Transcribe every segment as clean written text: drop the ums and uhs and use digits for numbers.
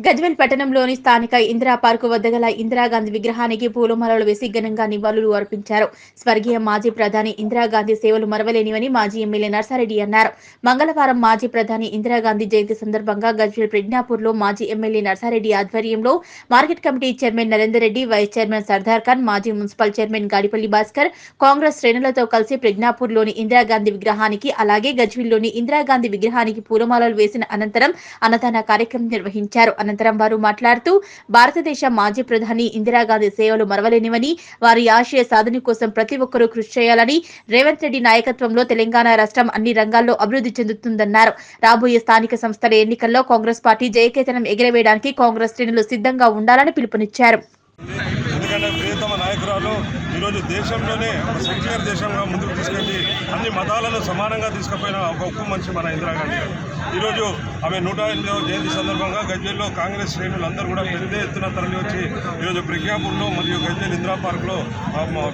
గజ్వేల్ పట్టణంలోని స్థానిక ఇందిరా పార్కు వద్ద గల ఇందిరాగాంధీ విగ్రహానికి పూలమాలలు వేసి ఘనంగా నివాళులు అర్పించారు. స్వర్గీయ మాజీ ప్రధాని ఇందిరాగాంధీ సేవలు మరవలేనివని మాజీ ఎమ్మెల్యే నర్సారెడ్డి అన్నారు. మంగళవారం మాజీ ప్రధాని ఇందిరాగాంధీ జయంతి సందర్భంగా గజ్వేల్ ప్రజ్ఞాపూర్లో మాజీ ఎమ్మెల్యే నర్సారెడ్డి ఆధ్వర్యంలో market committee chairman Narender Reddy, vice chairman Sardar Khan, మాజీ మున్సిపల్ చైర్మన్ గాడిపల్లి భాస్కర్, కాంగ్రెస్ శ్రేణులతో కలిసి ప్రజ్ఞాపూర్లోని ఇందిరాగాంధీ విగ్రహానికి అలాగే గజ్వేల్లోని ఇందిరాగాంధీ విగ్రహానికి పూలమాలలు వేసిన అనంతరం అన్నదాన కార్యక్రమం నిర్వహించారు. అనంతరం వారు మాట్లాడుతూ భారతదేశ మాజీ ప్రధాని ఇందిరాగాంధీ సేవలు మరవలేనివని, వారి ఆశయ సాధన కోసం ప్రతి ఒక్కరూ కృషి చేయాలని, రేవంత్ రెడ్డి నాయకత్వంలో తెలంగాణ రాష్ట్రం అన్ని రంగాల్లో అభివృద్ధి చెందుతుందన్నారు. రాబోయే స్థానిక సంస్థల ఎన్నికల్లో కాంగ్రెస్ పార్టీ జయకేతనం ఎగరవేయడానికి కాంగ్రెస్ శ్రేణులు సిద్ధంగా ఉండాలని పిలుపునిచ్చారు. ఎందుకంటే ప్రియతమ నాయకురాలు ఈరోజు దేశంలోనే ఒక సెక్యులర్ దేశంగా ముందుకు తీసుకెళ్లి అన్ని మతాలను సమానంగా తీసుకుపోయిన ఒక ఉక్కు మనిషి మన ఇందిరాగాంధీ గారు. ఈరోజు ఆమె 108వ జయంతి సందర్భంగా గజ్వేల్లో కాంగ్రెస్ శ్రేణులు అందరూ కూడా పెద్ద ఎత్తున తరలి వచ్చి ఈరోజు ప్రజ్ఞాపూర్లో మరియు గజ్వేల్ ఇందిరా పార్క్లో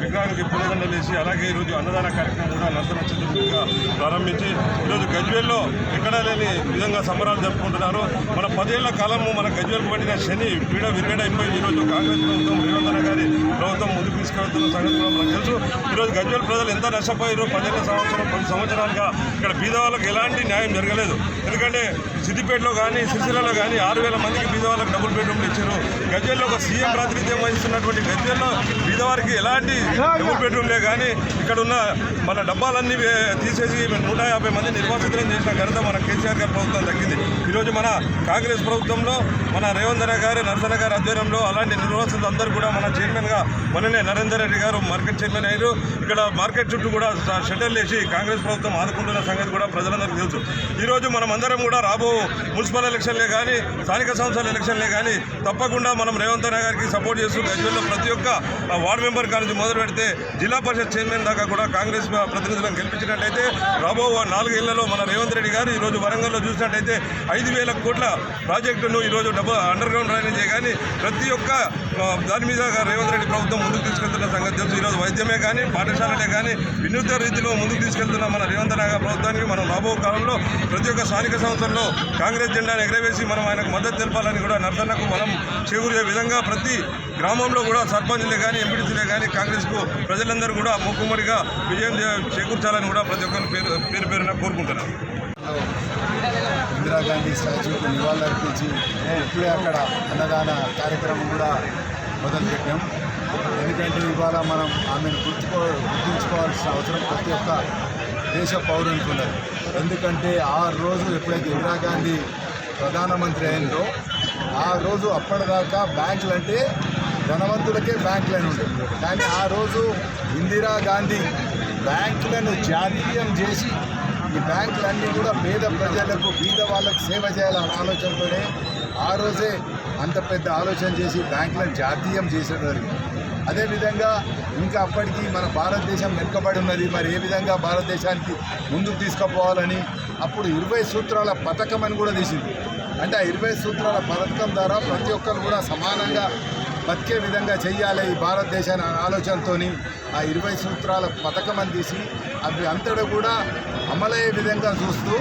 విగ్రహానికి పూలదండలు వేసి అలాగే ఈరోజు అన్నదాన కార్యక్రమం కూడా నర్సనగా ప్రారంభించి ఈరోజు గజ్వేల్లో ఎక్కడా లేని విధంగా సంబరాలు జరుపుకుంటున్నారు. మన 10 ఏళ్ల కాలము మన గజ్వేల్కు పట్టిన శని పీడ విరగడైపోయి ఈరోజు కాంగ్రెస్ ప్రభుత్వం రేవంత్ అన్న గారి ప్రభుత్వం ముందుకు తీసుకెళ్తున్న సంగతి కూడా మనకు తెలుసు. ఈరోజు గజ్వేల్ ప్రజలు ఎంత నష్టపోయారో 10 సంవత్సరాలుగా ఇక్కడ బీదవాళ్ళకి ఎలాంటి న్యాయం జరగలేదు. ఎందుకంటే సిద్దిపేటలో కానీ సిరిసిల్లలో కానీ 6,000 మందికి బీదవాళ్ళకి డబుల్ బెడ్రూమ్లు ఇచ్చారు. గజ్వేల్లో ఒక సీఎం ప్రాతినిధ్యం వహిస్తున్నటువంటి గజ్వేల్లో బీదవారికి ఎలాంటి డబుల్ బెడ్రూమ్లే కానీ ఇక్కడ ఉన్న మన డబ్బాలన్నీ తీసేసి 150 మంది నిర్వాసితులను చేసిన ఘనత మన కేసీఆర్ గారి ప్రభుత్వం దక్కింది. ఈరోజు మన కాంగ్రెస్ ప్రభుత్వంలో మన రేవంత్ అన్న గారు, నరసన్న గారి ఆధ్వర్యంలో అలాంటి నిర్వాసితులు అందరూ కూడా మన చైర్మన్గా మొన్ననే నరేందర్ రెడ్డి గారు మార్కెట్ చైర్మన్ అయ్యారు. ఇక్కడ మార్కెట్ చుట్టూ కూడా షెటర్లు వేసి కాంగ్రెస్ ప్రభుత్వం ఆదుకుంటున్న సంగతి కూడా ప్రజలందరికీ తెలుసు. ఈరోజు మనం అందరం కూడా రాబో మున్సిపల్ ఎలక్షన్లే కానీ స్థానిక సంస్థల ఎలక్షన్లే కానీ తప్పకుండా మనం రేవంత్ అన్న గారికి సపోర్ట్ చేస్తూ గజ్వేల్లో ప్రతి ఒక్క వార్డు మెంబర్ కానించి మొదలు పెడితే జిల్లా పరిషత్ చైర్మన్ దాకా కూడా కాంగ్రెస్ ప్రతినిధులను గెలిపించినట్లయితే రాబో 4 ఏళ్లలో మన రేవంత్ రెడ్డి గారు ఈరోజు వరంగల్లో చూసినట్టయితే 5,000 కోట్ల ప్రాజెక్టును ఈరోజు అండర్ గ్రౌండ్ డ్రైనేజీ కానీ ప్రతి ఒక్క దాని మీద రేవంత్ రెడ్డి ప్రభుత్వం ముందుకు తీసుకెళ్తున్న సంగతి తెలుసు. ఈరోజు వైద్యమే కానీ పాఠశాలలే కానీ వినూత్న రీతిలో ముందుకు తీసుకెళ్తున్న మన రేవంత్ అన్న ప్రభుత్వానికి మనం రాబో కాలంలో ప్రతి ఒక్క స్థానిక సంస్థల్లో కాంగ్రెస్ జెండాను ఎగరవేసి మనం ఆయనకు మద్దతు తెలపాలని కూడా నర్సన్నకు మనం చేకూరే విధంగా ప్రతి గ్రామంలో కూడా సర్పంచ్లే కానీ ఎంపీటీసీలే కానీ కాంగ్రెస్కు ప్రజలందరూ కూడా మూకుమ్మడిగా విజయం చేకూర్చాలని కూడా ప్రతి ఒక్కరు పేరు పేరున కోరుకుంటున్నారు. ఇందిరాగాంధీ స్టాచ్యూకి నివాళులర్పించి ఇప్పుడే అక్కడ అన్నదాన కార్యక్రమం కూడా మొదలుపెట్టాం. ఎందుకంటే ఇవాళ మనం ఆమెను గుర్తుంచుకోవాల్సిన అవసరం ప్రతి ఒక్క దేశ పౌరునికి ఉన్నది. ఎందుకంటే ఆ రోజు ఎప్పుడైతే ఇందిరాగాంధీ ప్రధానమంత్రి అయిందో ఆ రోజు అప్పటిదాకా బ్యాంకులు అంటే ధనవంతులకే బ్యాంకులని ఉండేవి. కానీ ఆ రోజు ఇందిరాగాంధీ బ్యాంకులను జాతీయం చేసి ఈ బ్యాంకులన్నీ కూడా పేద ప్రజలకు బీద వాళ్ళకు సేవ చేయాలనే ఆలోచనతోనే ఆ రోజే అంత పెద్ద ఆలోచన చేసి బ్యాంకులను జాతీయం చేసేవారు. అదేవిధంగా ఇంకా అప్పటికి మన భారతదేశం వెనుకబడి ఉన్నది. మరి ఏ విధంగా భారతదేశానికి ముందుకు తీసుకుపోవాలని అప్పుడు 20 సూత్రాల పథకం అని కూడా తీసింది. అంటే ఆ 20 సూత్రాల పథకం ద్వారా ప్రతి ఒక్కరు కూడా సమానంగా బతికే విధంగా చెయ్యాలి ఈ భారతదేశాన్ని ఆలోచనతో ఆ 20 సూత్రాల పథకం అని తీసి అవి అంతటా కూడా అమలయ్యే విధంగా చూస్తూ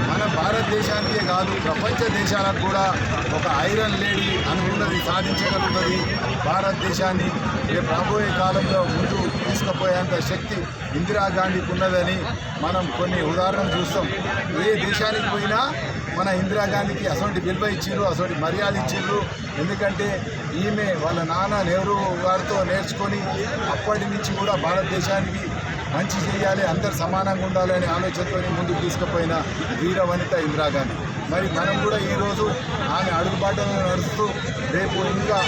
మన భారతదేశానికే కాదు ప్రపంచ దేశాలకు కూడా ఒక ఐరన్ లేడీ అనుకున్నది సాధించగలుగుతుంది. భారతదేశాన్ని రేపు రాబోయే కాలంలో ముందు తీసుకుపోయేంత శక్తి ఇందిరాగాంధీకి ఉన్నదని మనం కొన్ని ఉదాహరణలు చూస్తాం. ఏ దేశానికి పోయినా మన ఇందిరాగాంధీకి అసొంటి విలువ ఇచ్చిండ్రు, అసొంటి మర్యాద ఇచ్చిండ్రు. ఎందుకంటే ఈమె వాళ్ళ నాన్న నెహ్రూ గారితో నేర్చుకొని అప్పటి నుంచి కూడా భారతదేశానికి మంచి చేయాలి, అందరు సమానంగా ఉండాలి అనే ఆలోచనతో ముందుకు తీసుకుపోయిన వీర వనిత ఇందిరాగాంధీ. మరి మనం కూడా ఈరోజు ఆమె అడుగుబాటులో నడుస్తూ రేపు ఇంకా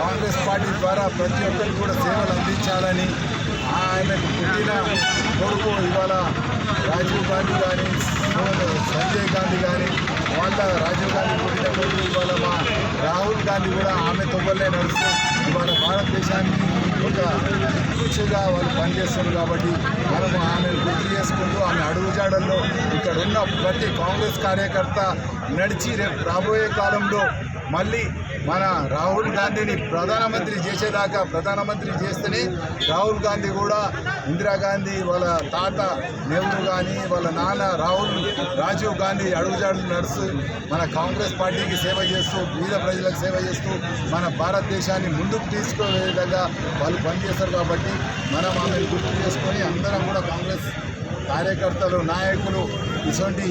కాంగ్రెస్ పార్టీ ద్వారా ప్రతి ఒక్కరికి కూడా సేవలు అందించాలని ఆయనకు పుట్టిన కొడుకు ఇవాళ రాజీవ్ గాంధీ కానీ సంజయ్ గాంధీ కానీ వాళ్ళ రాజీవ్ గాంధీ పుట్టిన కొడుకు ఇవాళ మా రాహుల్ గాంధీ కూడా ఆమె తొవ్వలే నడుస్తూ ఇవాళ భారతదేశానికి ఒక దిక్సూచిగా వాళ్ళు పనిచేస్తారు. కాబట్టి మనము ఆమెను గుర్తు చేసుకుంటూ ఆమె అడుగుజాడల్లో ఇక్కడ ఉన్న ప్రతి కాంగ్రెస్ కార్యకర్త నడిచి రేపు రాబోయే కాలంలో మళ్ళీ మన రాహుల్ గాంధీని ప్రధానమంత్రి చేసేదాకా, ప్రధానమంత్రి చేస్తేనే రాహుల్ గాంధీ కూడా ఇందిరాగాంధీ వాళ్ళ తాత నెహ్రూ కానీ వాళ్ళ నాన్న రాజీవ్ గాంధీ అడుగుజాడలు నడుస్తూ మన కాంగ్రెస్ పార్టీకి సేవ చేస్తూ పేద ప్రజలకు సేవ చేస్తూ మన భారతదేశాన్ని ముందుకు తీసుకునే విధంగా వాళ్ళు పనిచేస్తారు. కాబట్టి మనం ఆమెను గుర్తు చేసుకొని అందరం కూడా కాంగ్రెస్ కార్యకర్తలు, నాయకులు ఇటువంటి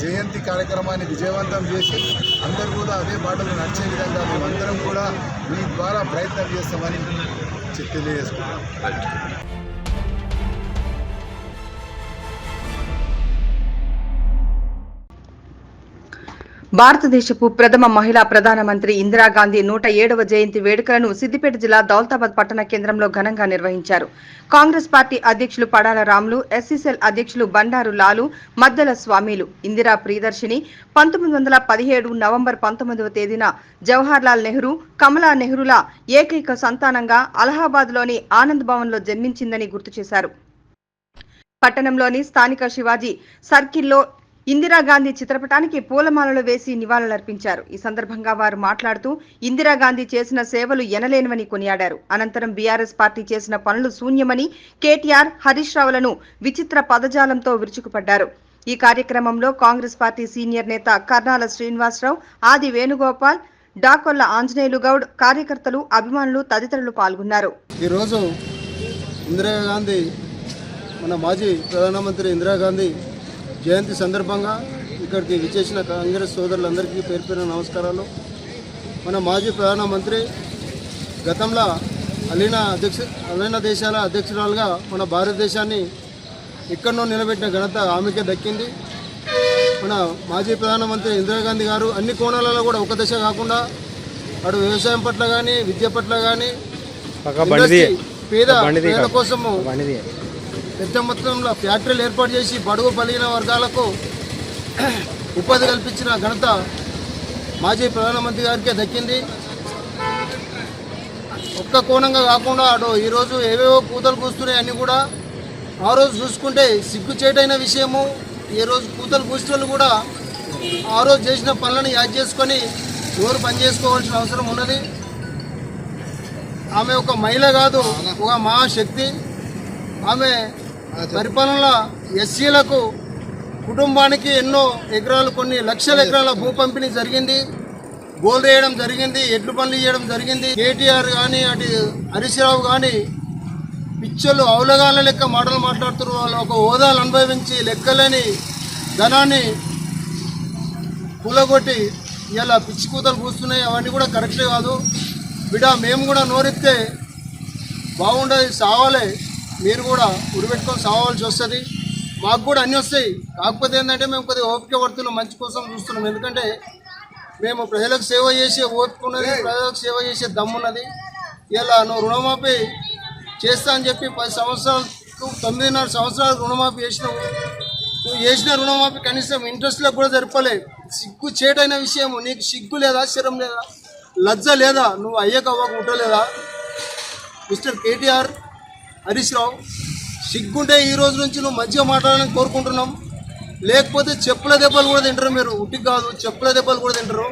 జయంతి కార్యక్రమాన్ని విజయవంతం చేసి అందరూ కూడా అదే బాటలో నడిచే విధంగా మేమందరం కూడా మీ ద్వారా ప్రయత్నం చేస్తామని తెలియజేసుకుంటాం. భారతదేశపు ప్రథమ మహిళా ప్రధానమంత్రి ఇందిరాగాంధీ 107వ జయంతి వేడుకలను సిద్దిపేట జిల్లా దౌలతాబాద్ పట్టణ కేంద్రంలో ఘనంగా నిర్వహించారు. కాంగ్రెస్ పార్టీ అధ్యక్షులు పడాల రాములు, ఎస్సీసీఎల్ అధ్యక్షులు బండారు లాలు, మద్దెల స్వామిలు, ఇందిరా ప్రియదర్శిని 1917 నవంబర్ 19వ తేదీన జవహర్లాల్ నెహ్రూ, కమలా నెహ్రూల ఏకైక సంతానంగా అలహాబాద్లోని ఆనంద్ భవన్లో జన్మించిందని గుర్తు చేశారు. పట్టణంలోని స్థానిక శివాజీ సర్కిల్లో ఇందిరాగాంధీ చిత్రపటానికి పూలమాలలు వేసి నివాళులర్పించారు. ఈ సందర్భంగా వారు మాట్లాడుతూ ఇందిరాగాంధీ చేసిన సేవలు ఎనలేనివని కొనియాడారు. అనంతరం బీఆర్ఎస్ పార్టీ చేసిన పనులు శూన్యమని, కేటీఆర్, హరీష్ రావులను విచిత్ర పదజాలంతో విరుచుకుపడ్డారు. ఈ కార్యక్రమంలో కాంగ్రెస్ పార్టీ సీనియర్ నేత కర్నాల శ్రీనివాసరావు, ఆది వేణుగోపాల్, డాకొల్ల ఆంజనేయులు గౌడ్, కార్యకర్తలు, అభిమానులు తదితరులు పాల్గొన్నారు. ఈరోజు ఇందిరాగాంధీ, మన మాజీ ప్రధానమంత్రి ఇందిరాగాంధీ జయంతి సందర్భంగా ఇక్కడికి విచ్చేసిన కాంగ్రెస్ సోదరులందరికీ పేరు పేరున నమస్కారాలు. మన మాజీ ప్రధానమంత్రి గతంలో అలీన దేశాల అధ్యక్షురాలుగా మన భారతదేశాన్ని ఎక్కడనో నిలబెట్టిన ఘనత ఆమెకే దక్కింది. మన మాజీ ప్రధానమంత్రి ఇందిరాగాంధీ గారు అన్ని కోణాలలో కూడా ఒక దశ కాకుండా అటు వ్యవసాయం పట్ల కానీ, విద్య పట్ల కానీ, పేద కోసము పెద్ద మొత్తంలో ఫ్యాక్టరీలు ఏర్పాటు చేసి బడుగు బలహీన వర్గాలకు ఉపాధి కల్పించిన ఘనత మాజీ ప్రధానమంత్రి గారికే దక్కింది. ఒక్క కోణంగా కాకుండా అటు ఈరోజు ఏవేవో కూతలు కూస్తున్నాయి అన్నీ కూడా ఆ రోజు చూసుకుంటే సిగ్గుచేటైన విషయము. ఈ రోజు కూతలు కూర్చున్న కూడా ఆ రోజు చేసిన పనులను యాద్ చేసుకొని ఎవరు పని చేసుకోవాల్సిన అవసరం ఉన్నది. ఆమె ఒక మహిళ కాదు, ఒక మహాశక్తి. ఆమె పరిపాలనలో ఎస్సీలకు కుటుంబానికి ఎన్నో ఎకరాలు, కొన్ని లక్షల ఎకరాల భూ పంపిణీ జరిగింది, బోల్ వేయడం జరిగింది, ఎడ్లు పనులు చేయడం జరిగింది. కేటీఆర్ కానీ, అటు హరీష్ రావు కానీ పిచ్చలు అవలగాల లెక్క మాటలు మాట్లాడుతున్నారు. వాళ్ళు ఒక హోదాలు అనుభవించి లెక్కలేని ధనాన్ని కూలగొట్టి ఇలా పిచ్చి కూతలు కూస్తున్నాయి. అవన్నీ కూడా కరెక్టే కాదు బిడ్డ. మేము కూడా నోరిస్తే బాగుండదు, సావాలి, మీరు కూడా ఉడిపెట్టుకొని సావాల్సి వస్తుంది. మాకు కూడా అన్నీ వస్తాయి. కాకపోతే ఏంటంటే మేము కొద్దిగా ఓపిక పడుతున్నాం, మంచి కోసం చూస్తున్నాం. ఎందుకంటే మేము ప్రజలకు సేవ చేసే ఓపిక ఉన్నది, ప్రజలకు సేవ చేసే దమ్మున్నది. ఇలా నువ్వు రుణమాఫీ చేస్తా అని చెప్పి 10 సంవత్సరాలకు 9.5 సంవత్సరాలు రుణమాఫీ చేసినావు. నువ్వు చేసిన రుణమాఫీ కనీసం ఇంట్రెస్ట్లకు కూడా జరపలేదు. సిగ్గు చేటైన విషయం. నీకు సిగ్గు లేదా, శరం లేదా, లజ్జ లేదా? నువ్వు అయ్యక అవ్వక ఉండలేదా? మిస్టర్ కేటీఆర్, హరీష్ రావు, సిగ్గుంటే ఈ రోజు నుంచి నువ్వు మంచిగా మాట్లాడాలని కోరుకుంటున్నాం. లేకపోతే చెప్పుల దెబ్బలు కూడా తింటారు మీరు. ఉట్టికి కాదు, చెప్పుల దెబ్బలు కూడా తింటారు.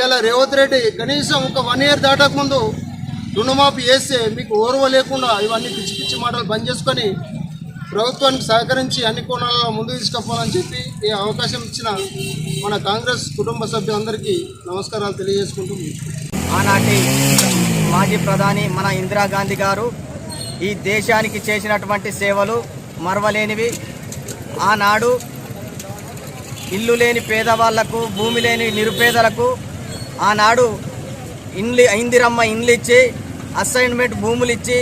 ఇలా రేవంత్ రెడ్డి కనీసం ఒక 1 year దాటకముందు రుణమాఫీ చేస్తే మీకు ఓర్వ లేకుండా ఇవన్నీ పిచ్చి పిచ్చి మాటలు బంద్ చేసుకొని ప్రభుత్వానికి సహకరించి అన్ని కోణాలలో ముందుకు తీసుకుపోవాలని చెప్పి ఈ అవకాశం ఇచ్చిన మన కాంగ్రెస్ కుటుంబ సభ్యులందరికీ నమస్కారాలు తెలియజేసుకుంటూ, ఆనాటి మాజీ ప్రధాని మన ఇందిరాగాంధీ గారు ఈ దేశానికి చేసినటువంటి సేవలు మరవలేనివి. ఆనాడు ఇల్లు లేని పేదవాళ్లకు, భూమి లేని నిరుపేదలకు ఆనాడు ఇందిరమ్మ ఇండ్లు ఇచ్చి, అసైన్మెంట్ భూములు ఇచ్చి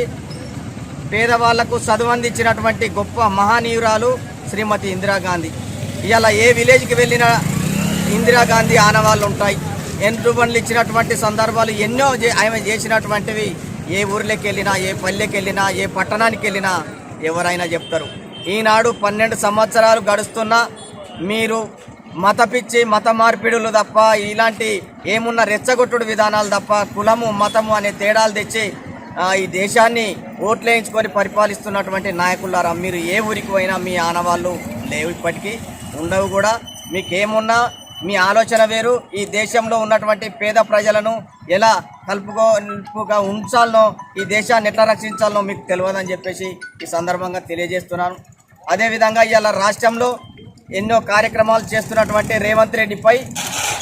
పేదవాళ్లకు చదువందించినటువంటి గొప్ప మహానీయురాలు శ్రీమతి ఇందిరాగాంధీ. ఇవాళ ఏ విలేజ్కి వెళ్ళినా ఇందిరాగాంధీ ఆనవాళ్ళు ఉంటాయి. ఎండు బండ్లు ఇచ్చినటువంటి సందర్భాలు ఎన్నో ఆమె చేసినటువంటివి ఏ ఊర్లోకి వెళ్ళినా, ఏ పల్లెకి వెళ్ళినా, ఏ పట్టణానికి వెళ్ళినా ఎవరైనా చెప్తారు. ఈనాడు 12 సంవత్సరాలు గడుస్తున్నా మీరు మత పిచ్చి, మత మార్పిడులు తప్ప, ఇలాంటి ఏమున్న రెచ్చగొట్టుడు విధానాలు తప్ప, కులము మతము అనే తేడాలు తెచ్చి ఈ దేశాన్ని ఓట్లేయించుకొని పరిపాలిస్తున్నటువంటి నాయకులారా, మీరు ఏ ఊరికి పోయినా మీ ఆనవాళ్ళు లేవు, ఇప్పటికీ ఉండవు కూడా. మీకేమున్నా మీ ఆలోచన వేరు. ఈ దేశంలో ఉన్నటువంటి పేద ప్రజలను ఎలా కలుపుగా ఉంచాలనో, ఈ దేశాన్ని ఎట్లా రక్షించాలనో మీకు తెలియదని చెప్పేసి ఈ సందర్భంగా తెలియజేస్తున్నాను. అదేవిధంగా ఇవాళ రాష్ట్రంలో ఎన్నో కార్యక్రమాలు చేస్తున్నటువంటి రేవంత్ రెడ్డిపై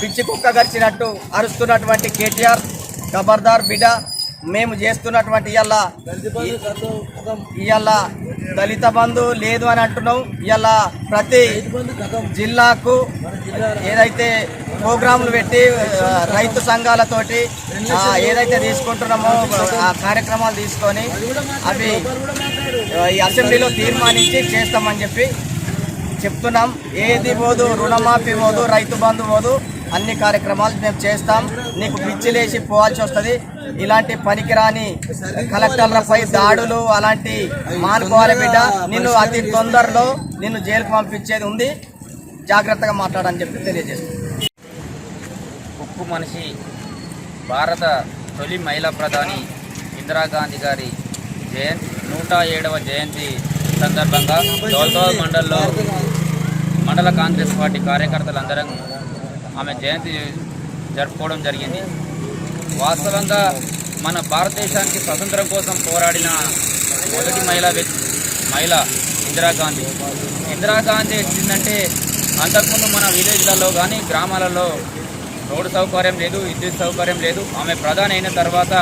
పిచ్చి కుక్క గరిచినట్టు అరుస్తున్నటువంటి కేటీఆర్, ఖబర్దార్ బిడ్డ, మేము చేస్తున్నటువంటి ఇవాళ దళిత బంధు లేదు అని అంటున్నాం. ఇవాళ ప్రతి జిల్లాకు ఏదైతే ప్రోగ్రాంలు పెట్టి రైతు సంఘాలతోటి ఏదైతే తీసుకుంటున్నామో ఆ కార్యక్రమాలు తీసుకొని అవి ఈ అసెంబ్లీలో తీర్మానించి చేస్తామని చెప్పి చెప్తున్నాం. ఏది పోదు, రుణమాఫీ పోదు, రైతు బంధు పోదు, అన్ని కార్యక్రమాలు మేము చేస్తాం. నీకు పిచ్చిలేసి పోవాల్సి వస్తుంది. ఇలాంటి పనికిరాని కలెక్టర్లపై దాడులు అలాంటి మానుకోవాలి బిడ్డ. నిన్ను అతి తొందరలో నిన్ను జైలుకు పంపించేది ఉంది, జాగ్రత్తగా మాట్లాడని చెప్పి తెలియజేస్తాను. ఉక్కు మనిషి, భారత తొలి మహిళా ప్రధాని ఇందిరాగాంధీ గారి 107వ జయంతి సందర్భంగా దౌలతాబాద్ మండల కాంగ్రెస్ పార్టీ కార్యకర్తలందరం ఆమె జయంతి జరుపుకోవడం జరిగింది. వాస్తవంగా మన భారతదేశానికి స్వతంత్రం కోసం పోరాడిన మొదటి మహిళ ఇందిరాగాంధీ. ఇందిరాగాంధీ ఎట్టిందంటే అంతకుముందు మన విలేజ్లలో కానీ గ్రామాలలో రోడ్డు సౌకర్యం లేదు, విద్యుత్ సౌకర్యం లేదు. ఆమె ప్రధాని అయిన తర్వాత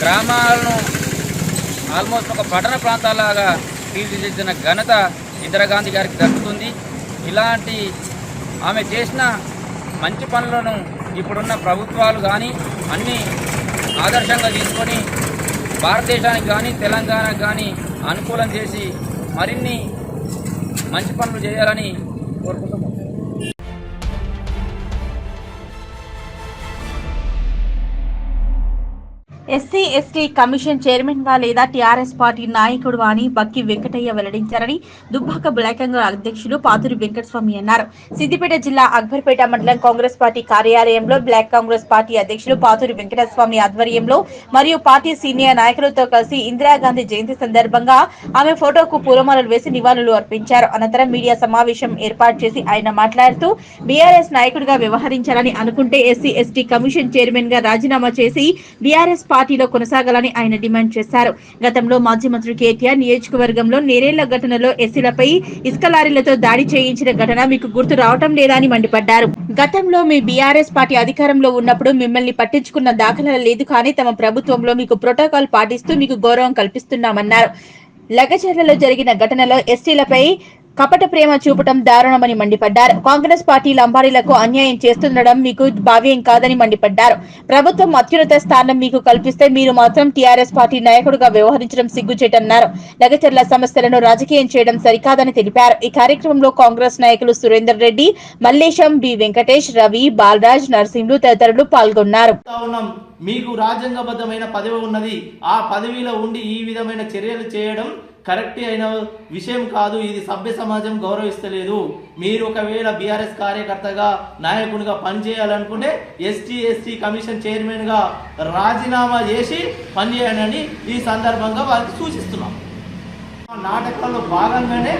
గ్రామాలను ఆల్మోస్ట్ ఒక పట్టణ ప్రాంతాలాగా తీర్చిదిద్దిన ఘనత ఇందిరాగాంధీ గారికి దక్కుతుంది. ఇలాంటి ఆమె చేసిన మంచి పనులను ఇప్పుడున్న ప్రభుత్వాలు కానీ అన్నీ ఆదర్శంగా తీసుకొని భారతదేశానికి కానీ తెలంగాణకు కానీ అనుకూలం చేసి మరిన్ని మంచి పనులు చేయాలని కోరుకుంటున్నాం. ఎస్సీ ఎస్టీ కమిషన్ చైర్మన్ గా లేదా టీఆర్ఎస్ పార్టీ నాయకుడు అని బక్కి వెంకటయ్య వెల్లడించారని దుబ్బాక బ్లాక్ కాంగ్రెస్ అధ్యక్షులు పాతూరి వెంకటస్వామి అన్నారు. సిద్దిపేట జిల్లా అక్బర్పేట మండలం కాంగ్రెస్ పార్టీ కార్యాలయంలో బ్లాక్ కాంగ్రెస్ పార్టీ అధ్యక్షులు పాతూరి వెంకటస్వామి ఆధ్వర్యంలో మరియు పార్టీ సీనియర్ నాయకులతో కలిసి ఇందిరాగాంధీ జయంతి సందర్భంగా ఆమె ఫోటోకు పూలమాలలు వేసి నివాళులు అర్పించారు. అనంతరం మీడియా సమావేశం ఏర్పాటు చేసి ఆయన మాట్లాడుతూ బీఆర్ఎస్ నాయకుడిగా వ్యవహరించాలని అనుకుంటే ఎస్సీ ఎస్టీ కమిషన్ చైర్మన్ గా రాజీనామా చేసి బీఆర్ఎస్ పార్టీలో కొనసాగాలని ఆయన డిమాండ్ చేశారు. గతంలో మాజీ మంత్రి కేటీఆర్ నియోజకవర్గంలో నేరేళ్ల ఘటనలో ఎస్సీలపై ఇసుక లారీలతో దాడి చేయించిన ఘటన మీకు గుర్తు రావటం లేదా అని మండిపడ్డారు. గతంలో మీ బీఆర్ఎస్ పార్టీ అధికారంలో ఉన్నప్పుడు మిమ్మల్ని పట్టించుకున్న దాఖలాలు లేదు, కానీ తమ ప్రభుత్వంలో మీకు ప్రోటోకాల్ పాటిస్తూ మీకు గౌరవం కల్పిస్తున్నామన్నారు. లగచర్లలో జరిగిన ఘటనలో ఎస్టీలపై కపట ప్రేమ చూపటం దారుణమని మండిపడ్డారు. కాంగ్రెస్ పార్టీ లంబాడీలకు అన్యాయం చేస్తుండడం మీకు భావ్యం కాదని మండిపడ్డారు. ప్రభుత్వం అత్యున్నత స్థానం మీకు కల్పిస్తే మీరు మాత్రం టీఆర్ఎస్ పార్టీ నాయకుడిగా వ్యవహరించడం సిగ్గుచేటన్నారు. లగచర్ల సమస్యలను రాజకీయం చేయడం సరికాదని తెలిపారు. ఈ కార్యక్రమంలో కాంగ్రెస్ నాయకులు సురేందర్ రెడ్డి, మల్లేశం, బి వెంకటేష్, రవి, బాలరాజ్, నర్సింహులు తదితరులు పాల్గొన్నారు. మీకు రాజ్యాంగబద్ధమైన పదవి ఉన్నది. ఆ పదవిలో ఉండి ఈ విధమైన చర్యలు చేయడం కరెక్ట్ అయిన విషయం కాదు. ఇది సభ్య సమాజం గౌరవిస్తలేదు. మీరు ఒకవేళ బీఆర్ఎస్ కార్యకర్తగా నాయకునిగా పనిచేయాలనుకుంటే ఎస్టీ కమిషన్ చైర్మన్ గా రాజీనామా చేసి పనిచేయాలని ఈ సందర్భంగా వారికి సూచిస్తున్నాం. నాటకాల్లో భాగంగానే